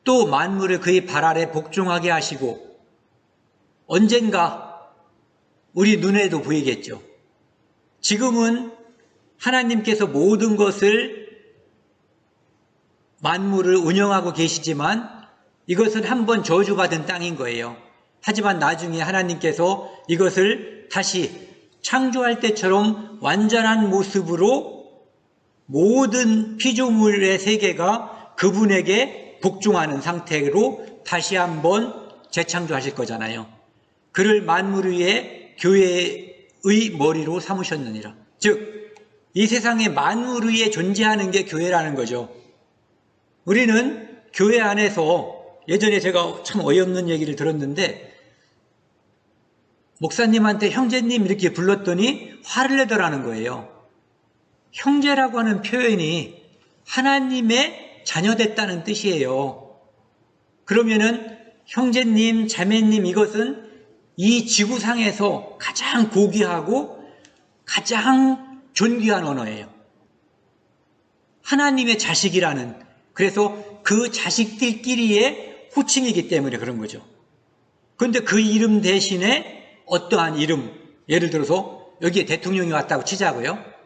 또 만물을 그의 발 아래 복종하게 하시고, 언젠가 우리 눈에도 보이겠죠. 지금은 하나님께서 모든 것을 만물을 운영하고 계시지만 이것은 한번 저주받은 땅인 거예요. 하지만 나중에 하나님께서 이것을 다시 창조할 때처럼 완전한 모습으로 모든 피조물의 세계가 그분에게 복종하는 상태로 다시 한번 재창조하실 거잖아요. 그를 만물 위에 교회의 머리로 삼으셨느니라. 즉, 이 세상에 만물 위에 존재하는 게 교회라는 거죠. 우리는 교회 안에서, 예전에 제가 참 어이없는 얘기를 들었는데 목사님한테 형제님 이렇게 불렀더니 화를 내더라는 거예요. 형제라고 하는 표현이 하나님의 자녀됐다는 뜻이에요. 그러면은 형제님, 자매님, 이것은 이 지구상에서 가장 고귀하고 가장 존귀한 언어예요. 하나님의 자식이라는, 그래서 그 자식들끼리의 호칭이기 때문에 그런 거죠. 그런데 그 이름 대신에 어떠한 이름, 예를 들어서 여기에 대통령이 왔다고 치자고요.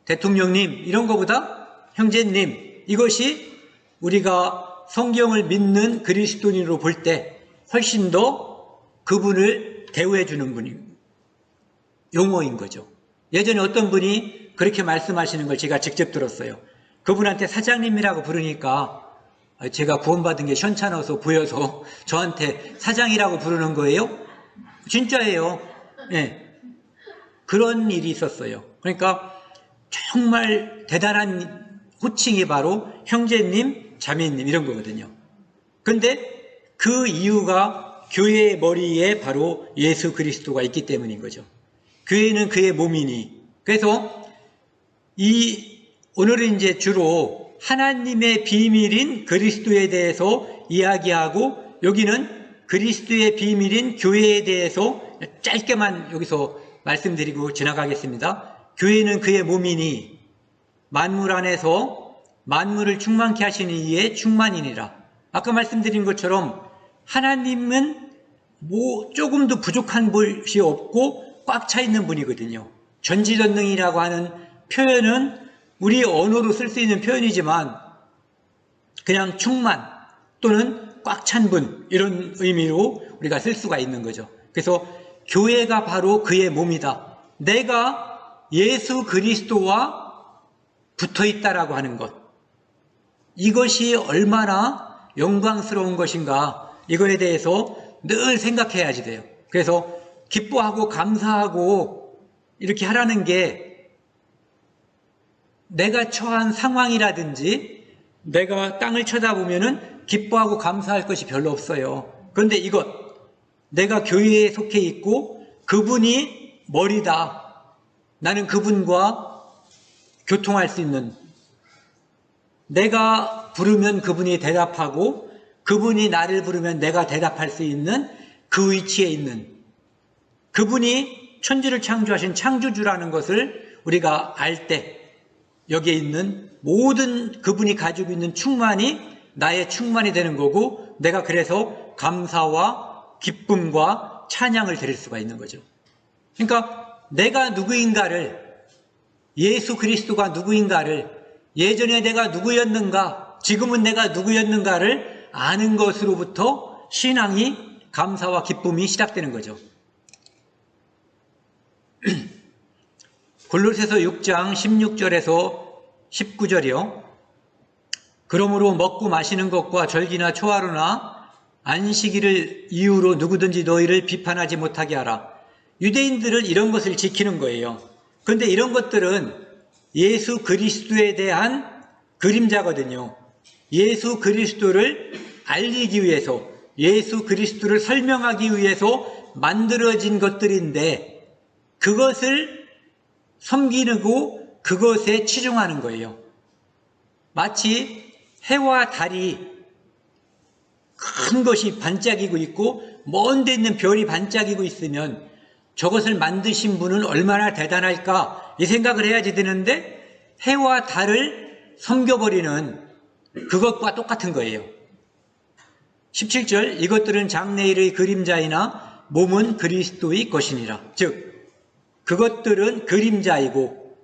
대통령님 이런 거보다 형제님, 이것이 우리가 성경을 믿는 그리스도인으로 볼 때 훨씬 더 그분을 대우해 주는 분인 용어인 거죠. 예전에 어떤 분이 그렇게 말씀하시는 걸 제가 직접 들었어요. 그분한테 사장님이라고 부르니까 제가 구원받은 게 현찮아서 보여서 저한테 사장이라고 부르는 거예요? 진짜예요. 네. 그런 일이 있었어요. 그러니까 정말 대단한 호칭이 바로 형제님, 자매님 이런 거거든요. 그런데 그 이유가 교회의 머리에 바로 예수 그리스도가 있기 때문인 거죠. 교회는 그의 몸이니. 그래서 오늘은 이제 주로 하나님의 비밀인 그리스도에 대해서 이야기하고, 여기는 그리스도의 비밀인 교회에 대해서 짧게만 여기서 말씀드리고 지나가겠습니다. 교회는 그의 몸이니 만물 안에서 만물을 충만케 하시는 이의 충만이니라. 아까 말씀드린 것처럼 하나님은 조금도 부족한 것이 없고 꽉 차 있는 분이거든요. 전지전능이라고 하는 표현은 우리 언어로 쓸 수 있는 표현이지만 그냥 충만 또는 꽉 찬 분, 이런 의미로 우리가 쓸 수가 있는 거죠. 그래서 교회가 바로 그의 몸이다. 내가 예수 그리스도와 붙어 있다라고 하는 것, 이것이 얼마나 영광스러운 것인가, 이거에 대해서 늘 생각해야지 돼요. 그래서 기뻐하고 감사하고 이렇게 하라는 게, 내가 처한 상황이라든지 내가 땅을 쳐다보면은 기뻐하고 감사할 것이 별로 없어요. 그런데 이것, 내가 교회에 속해 있고 그분이 머리다, 나는 그분과 교통할 수 있는, 내가 부르면 그분이 대답하고 그분이 나를 부르면 내가 대답할 수 있는 그 위치에 있는, 그분이 천지를 창조하신 창조주라는 것을 우리가 알 때 여기에 있는 모든 그분이 가지고 있는 충만이 나의 충만이 되는 거고, 내가 그래서 감사와 기쁨과 찬양을 드릴 수가 있는 거죠. 그러니까 내가 누구인가를, 예수 그리스도가 누구인가를, 예전에 내가 누구였는가, 지금은 내가 누구였는가를 아는 것으로부터 신앙이, 감사와 기쁨이 시작되는 거죠. 골로새서 6장 16절에서 19절이요. 그러므로 먹고 마시는 것과 절기나 초하루나 안식일을 이유로 누구든지 너희를 비판하지 못하게 하라. 유대인들은 이런 것을 지키는 거예요. 그런데 이런 것들은 예수 그리스도에 대한 그림자거든요. 예수 그리스도를 알리기 위해서, 예수 그리스도를 설명하기 위해서 만들어진 것들인데, 그것을 섬기고 그것에 치중하는 거예요. 마치 해와 달이 큰 것이 반짝이고 있고 먼 데 있는 별이 반짝이고 있으면 저것을 만드신 분은 얼마나 대단할까, 이 생각을 해야지 되는데, 해와 달을 섬겨버리는 그것과 똑같은 거예요. 17절, 이것들은 장래일의 그림자이나 몸은 그리스도의 것이니라. 즉 그것들은 그림자이고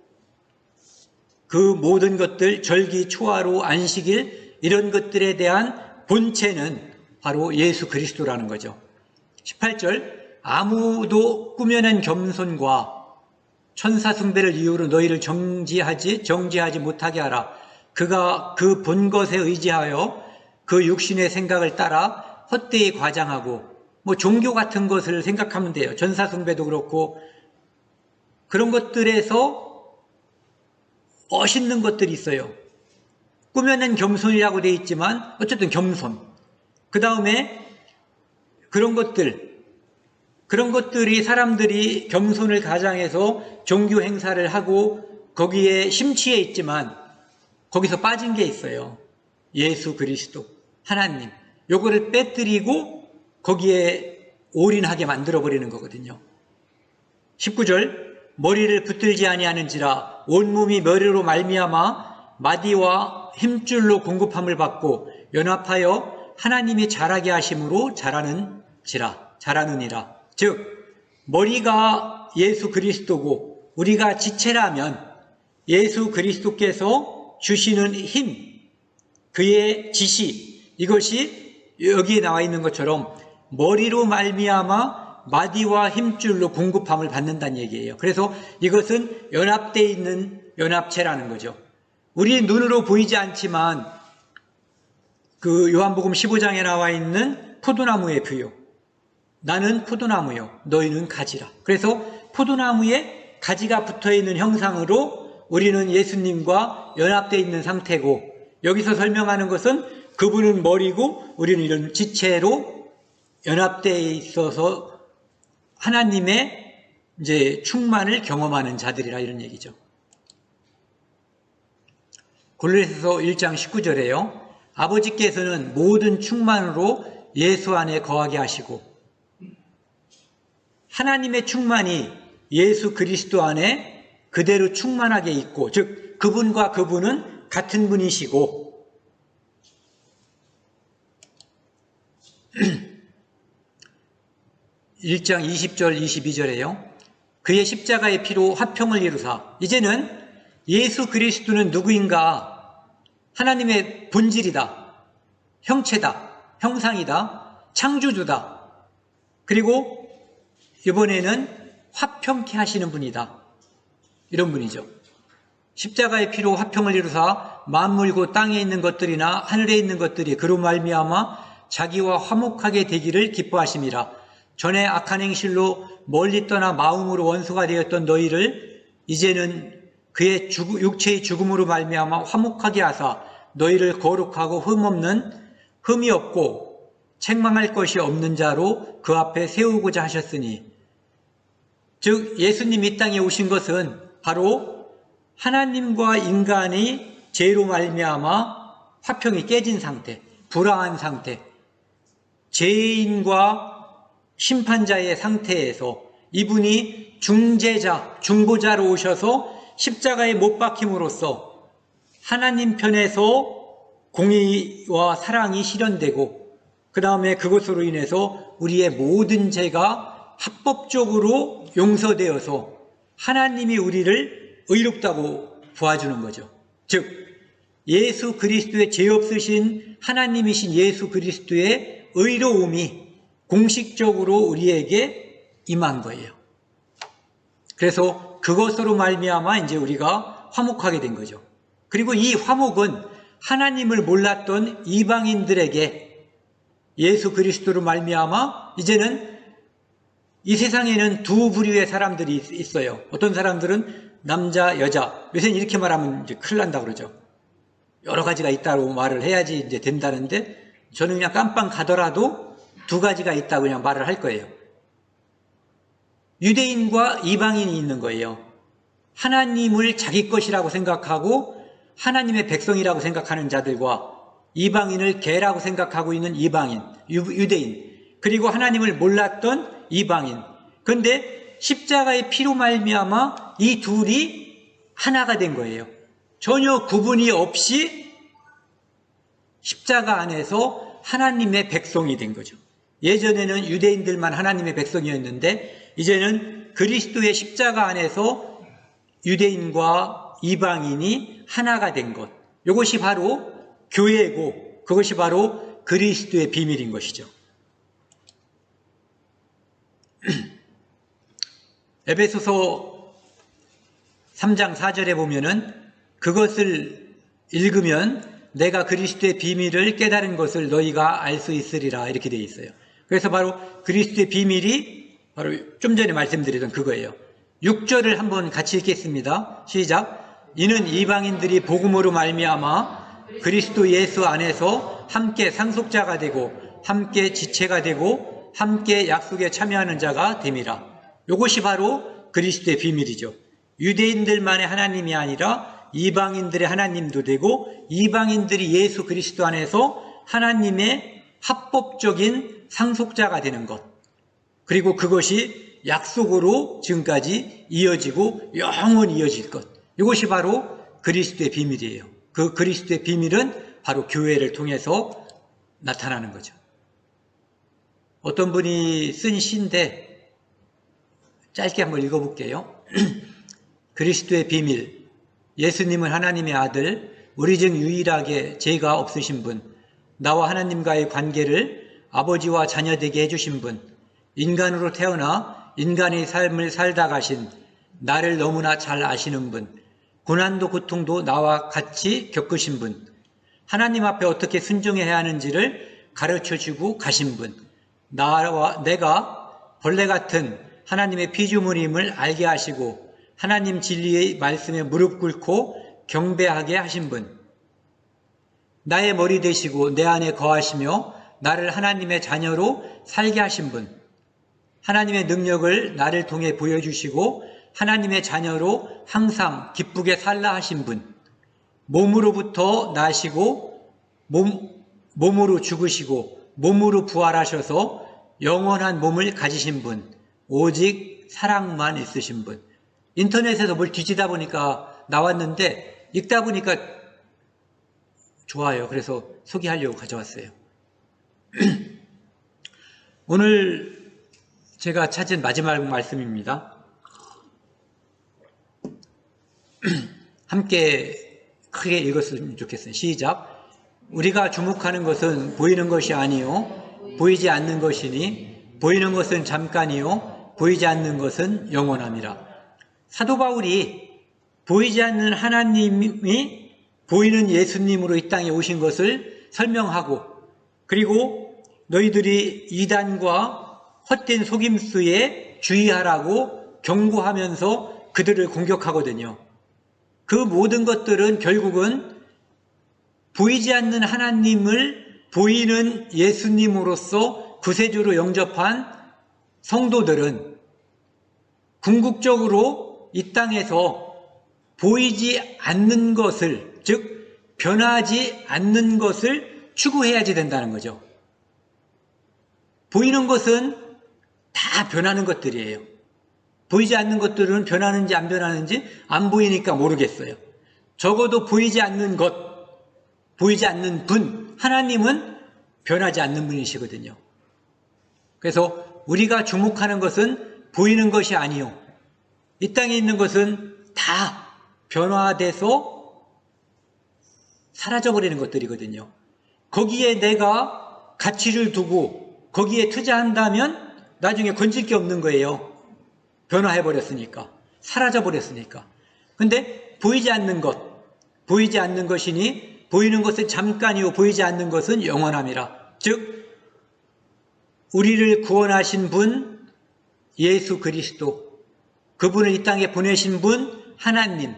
그 모든 것들, 절기, 초하루, 안식일, 이런 것들에 대한 본체는 바로 예수 그리스도라는 거죠. 18절, 아무도 꾸며낸 겸손과 천사 숭배를 이유로 너희를 정지하지 못하게 하라. 그가 그 본 것에 의지하여 그 육신의 생각을 따라 헛되이 과장하고, 종교 같은 것을 생각하면 돼요. 천사 숭배도 그렇고 그런 것들에서 멋있는 것들이 있어요. 꾸며낸 겸손이라고 되어 있지만 어쨌든 겸손. 그 다음에 그런 것들이 사람들이 겸손을 가장해서 종교 행사를 하고 거기에 심취해 있지만 거기서 빠진 게 있어요. 예수 그리스도, 하나님. 요거를 빼뜨리고 거기에 올인하게 만들어버리는 거거든요. 19절, 머리를 붙들지 아니하는지라 온몸이 머리로 말미암아 마디와 힘줄로 공급함을 받고 연합하여 하나님이 자라게 하심으로 자라느니라. 즉 머리가 예수 그리스도고 우리가 지체라면 예수 그리스도께서 주시는 힘, 그의 지시, 이것이 여기에 나와 있는 것처럼 머리로 말미암아 마디와 힘줄로 공급함을 받는다는 얘기예요. 그래서 이것은 연합되어 있는 연합체라는 거죠. 우리 눈으로 보이지 않지만 그 요한복음 15장에 나와 있는 포도나무의 비유, 나는 포도나무요 너희는 가지라. 그래서 포도나무에 가지가 붙어있는 형상으로 우리는 예수님과 연합되어 있는 상태고, 여기서 설명하는 것은 그분은 머리고 우리는 이런 지체로 연합되어 있어서 하나님의 이제 충만을 경험하는 자들이라, 이런 얘기죠. 골로새서 1장 19절에요. 아버지께서는 모든 충만으로 예수 안에 거하게 하시고, 하나님의 충만이 예수 그리스도 안에 그대로 충만하게 있고, 즉 그분과 그분은 같은 분이시고 1장 20절 22절에요. 그의 십자가의 피로 화평을 이루사. 이제는 예수 그리스도는 누구인가? 하나님의 본질이다. 형체다. 형상이다. 창조주다. 그리고 이번에는 화평케 하시는 분이다. 이런 분이죠. 십자가의 피로 화평을 이루사 만물고 땅에 있는 것들이나 하늘에 있는 것들이 그로 말미암아 자기와 화목하게 되기를 기뻐하심이라. 전에 악한 행실로 멀리 떠나 마음으로 원수가 되었던 너희를 이제는 그의 육체의 죽음으로 말미암아 화목하게 하사 너희를 거룩하고 흠이 없고 책망할 것이 없는 자로 그 앞에 세우고자 하셨으니, 즉 예수님 이 땅에 오신 것은 바로 하나님과 인간의 죄로 말미암아 화평이 깨진 상태, 불화한 상태, 죄인과 심판자의 상태에서 이분이 중보자로 오셔서 십자가에 못 박힘으로써 하나님 편에서 공의와 사랑이 실현되고, 그 다음에 그것으로 인해서 우리의 모든 죄가 합법적으로 용서되어서 하나님이 우리를 의롭다고 보아주는 거죠. 즉 예수 그리스도의 죄 없으신 하나님이신 예수 그리스도의 의로움이 공식적으로 우리에게 임한 거예요. 그래서 그것으로 말미암아 이제 우리가 화목하게 된 거죠. 그리고 이 화목은 하나님을 몰랐던 이방인들에게 예수 그리스도로 말미암아 이제는 이 세상에는 두 부류의 사람들이 있어요. 어떤 사람들은 남자, 여자. 요새는 이렇게 말하면 이제 큰일 난다고 그러죠. 여러 가지가 있다고 말을 해야지 이제 된다는데, 저는 그냥 깜빵 가더라도 두 가지가 있다고 그냥 말을 할 거예요. 유대인과 이방인이 있는 거예요. 하나님을 자기 것이라고 생각하고 하나님의 백성이라고 생각하는 자들과 이방인을 개라고 생각하고 있는 이방인, 유대인, 그리고 하나님을 몰랐던 이방인. 그런데 십자가의 피로 말미암아 이 둘이 하나가 된 거예요. 전혀 구분이 없이 십자가 안에서 하나님의 백성이 된 거죠. 예전에는 유대인들만 하나님의 백성이었는데 이제는 그리스도의 십자가 안에서 유대인과 이방인이 하나가 된 것. 이것이 바로 교회고 그것이 바로 그리스도의 비밀인 것이죠. 에베소서 3장 4절에 보면은 그것을 읽으면 내가 그리스도의 비밀을 깨달은 것을 너희가 알 수 있으리라 이렇게 되어 있어요. 그래서 바로 그리스도의 비밀이 바로 좀 전에 말씀드리던 그거예요. 6절을 한번 같이 읽겠습니다. 시작. 이는 이방인들이 복음으로 말미암아 그리스도 예수 안에서 함께 상속자가 되고 함께 지체가 되고 함께 약속에 참여하는 자가 됨이라. 이것이 바로 그리스도의 비밀이죠. 유대인들만의 하나님이 아니라 이방인들의 하나님도 되고 이방인들이 예수 그리스도 안에서 하나님의 합법적인 상속자가 되는 것. 그리고 그것이 약속으로 지금까지 이어지고 영원히 이어질 것. 이것이 바로 그리스도의 비밀이에요. 그 그리스도의 비밀은 바로 교회를 통해서 나타나는 거죠. 어떤 분이 쓴 시인데 짧게 한번 읽어볼게요. 그리스도의 비밀. 예수님은 하나님의 아들, 우리 중 유일하게 죄가 없으신 분, 나와 하나님과의 관계를 아버지와 자녀되게 해주신 분, 인간으로 태어나 인간의 삶을 살다 가신 나를 너무나 잘 아시는 분, 고난도 고통도 나와 같이 겪으신 분, 하나님 앞에 어떻게 순종해야 하는지를 가르쳐주고 가신 분, 내가 벌레 같은 하나님의 피조물임을 알게 하시고 하나님 진리의 말씀에 무릎 꿇고 경배하게 하신 분, 나의 머리 되시고 내 안에 거하시며 나를 하나님의 자녀로 살게 하신 분, 하나님의 능력을 나를 통해 보여주시고 하나님의 자녀로 항상 기쁘게 살라 하신 분, 몸으로부터 나시고 몸으로 죽으시고 몸으로 부활하셔서 영원한 몸을 가지신 분, 오직 사랑만 있으신 분. 인터넷에서 뭘 뒤지다 보니까 나왔는데 읽다 보니까 좋아요. 그래서 소개하려고 가져왔어요. 오늘 제가 찾은 마지막 말씀입니다. 함께 크게 읽었으면 좋겠어요. 시작. 우리가 주목하는 것은 보이는 것이 아니요 보이지 않는 것이니 보이는 것은 잠깐이요 보이지 않는 것은 영원함이라. 사도 바울이 보이지 않는 하나님이 보이는 예수님으로 이 땅에 오신 것을 설명하고, 그리고 너희들이 이단과 헛된 속임수에 주의하라고 경고하면서 그들을 공격하거든요. 그 모든 것들은 결국은 보이지 않는 하나님을 보이는 예수님으로서 구세주로 영접한 성도들은 궁극적으로 이 땅에서 보이지 않는 것을, 즉 변하지 않는 것을 추구해야지 된다는 거죠. 보이는 것은 다 변하는 것들이에요. 보이지 않는 것들은 변하는지 안 변하는지 안 보이니까 모르겠어요. 적어도 보이지 않는 것, 보이지 않는 분, 하나님은 변하지 않는 분이시거든요. 그래서 우리가 주목하는 것은 보이는 것이 아니요, 이 땅에 있는 것은 다 변화돼서 사라져버리는 것들이거든요. 거기에 내가 가치를 두고 거기에 투자한다면 나중에 건질 게 없는 거예요. 변화해버렸으니까, 사라져버렸으니까. 근데 보이지 않는 것, 보이지 않는 것이니 보이는 것은 잠깐이요 보이지 않는 것은 영원함이라. 즉 우리를 구원하신 분 예수 그리스도, 그분을 이 땅에 보내신 분 하나님,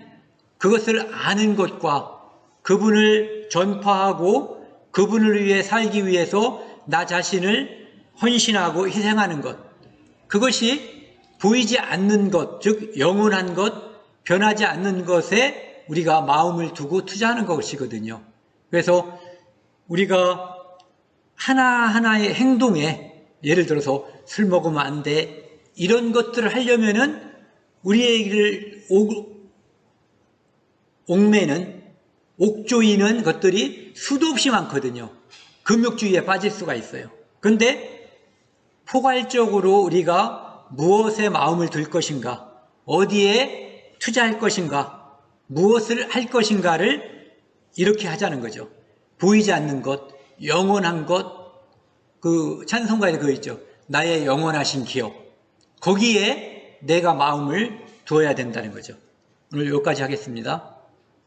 그것을 아는 것과 그분을 전파하고 그분을 위해 살기 위해서 나 자신을 헌신하고 희생하는 것, 그것이 보이지 않는 것, 즉 영원한 것, 변하지 않는 것에 우리가 마음을 두고 투자하는 것이거든요. 그래서 우리가 하나하나의 행동에, 예를 들어서 술 먹으면 안 돼, 이런 것들을 하려면은 우리에게 옥매는, 옥조이는 것들이 수도 없이 많거든요. 금욕주의에 빠질 수가 있어요. 그런데 포괄적으로 우리가 무엇에 마음을 둘 것인가, 어디에 투자할 것인가, 무엇을 할 것인가를 이렇게 하자는 거죠. 보이지 않는 것, 영원한 것, 그 찬송가에 그거 있죠. 나의 영원하신 기업. 거기에 내가 마음을 두어야 된다는 거죠. 오늘 여기까지 하겠습니다.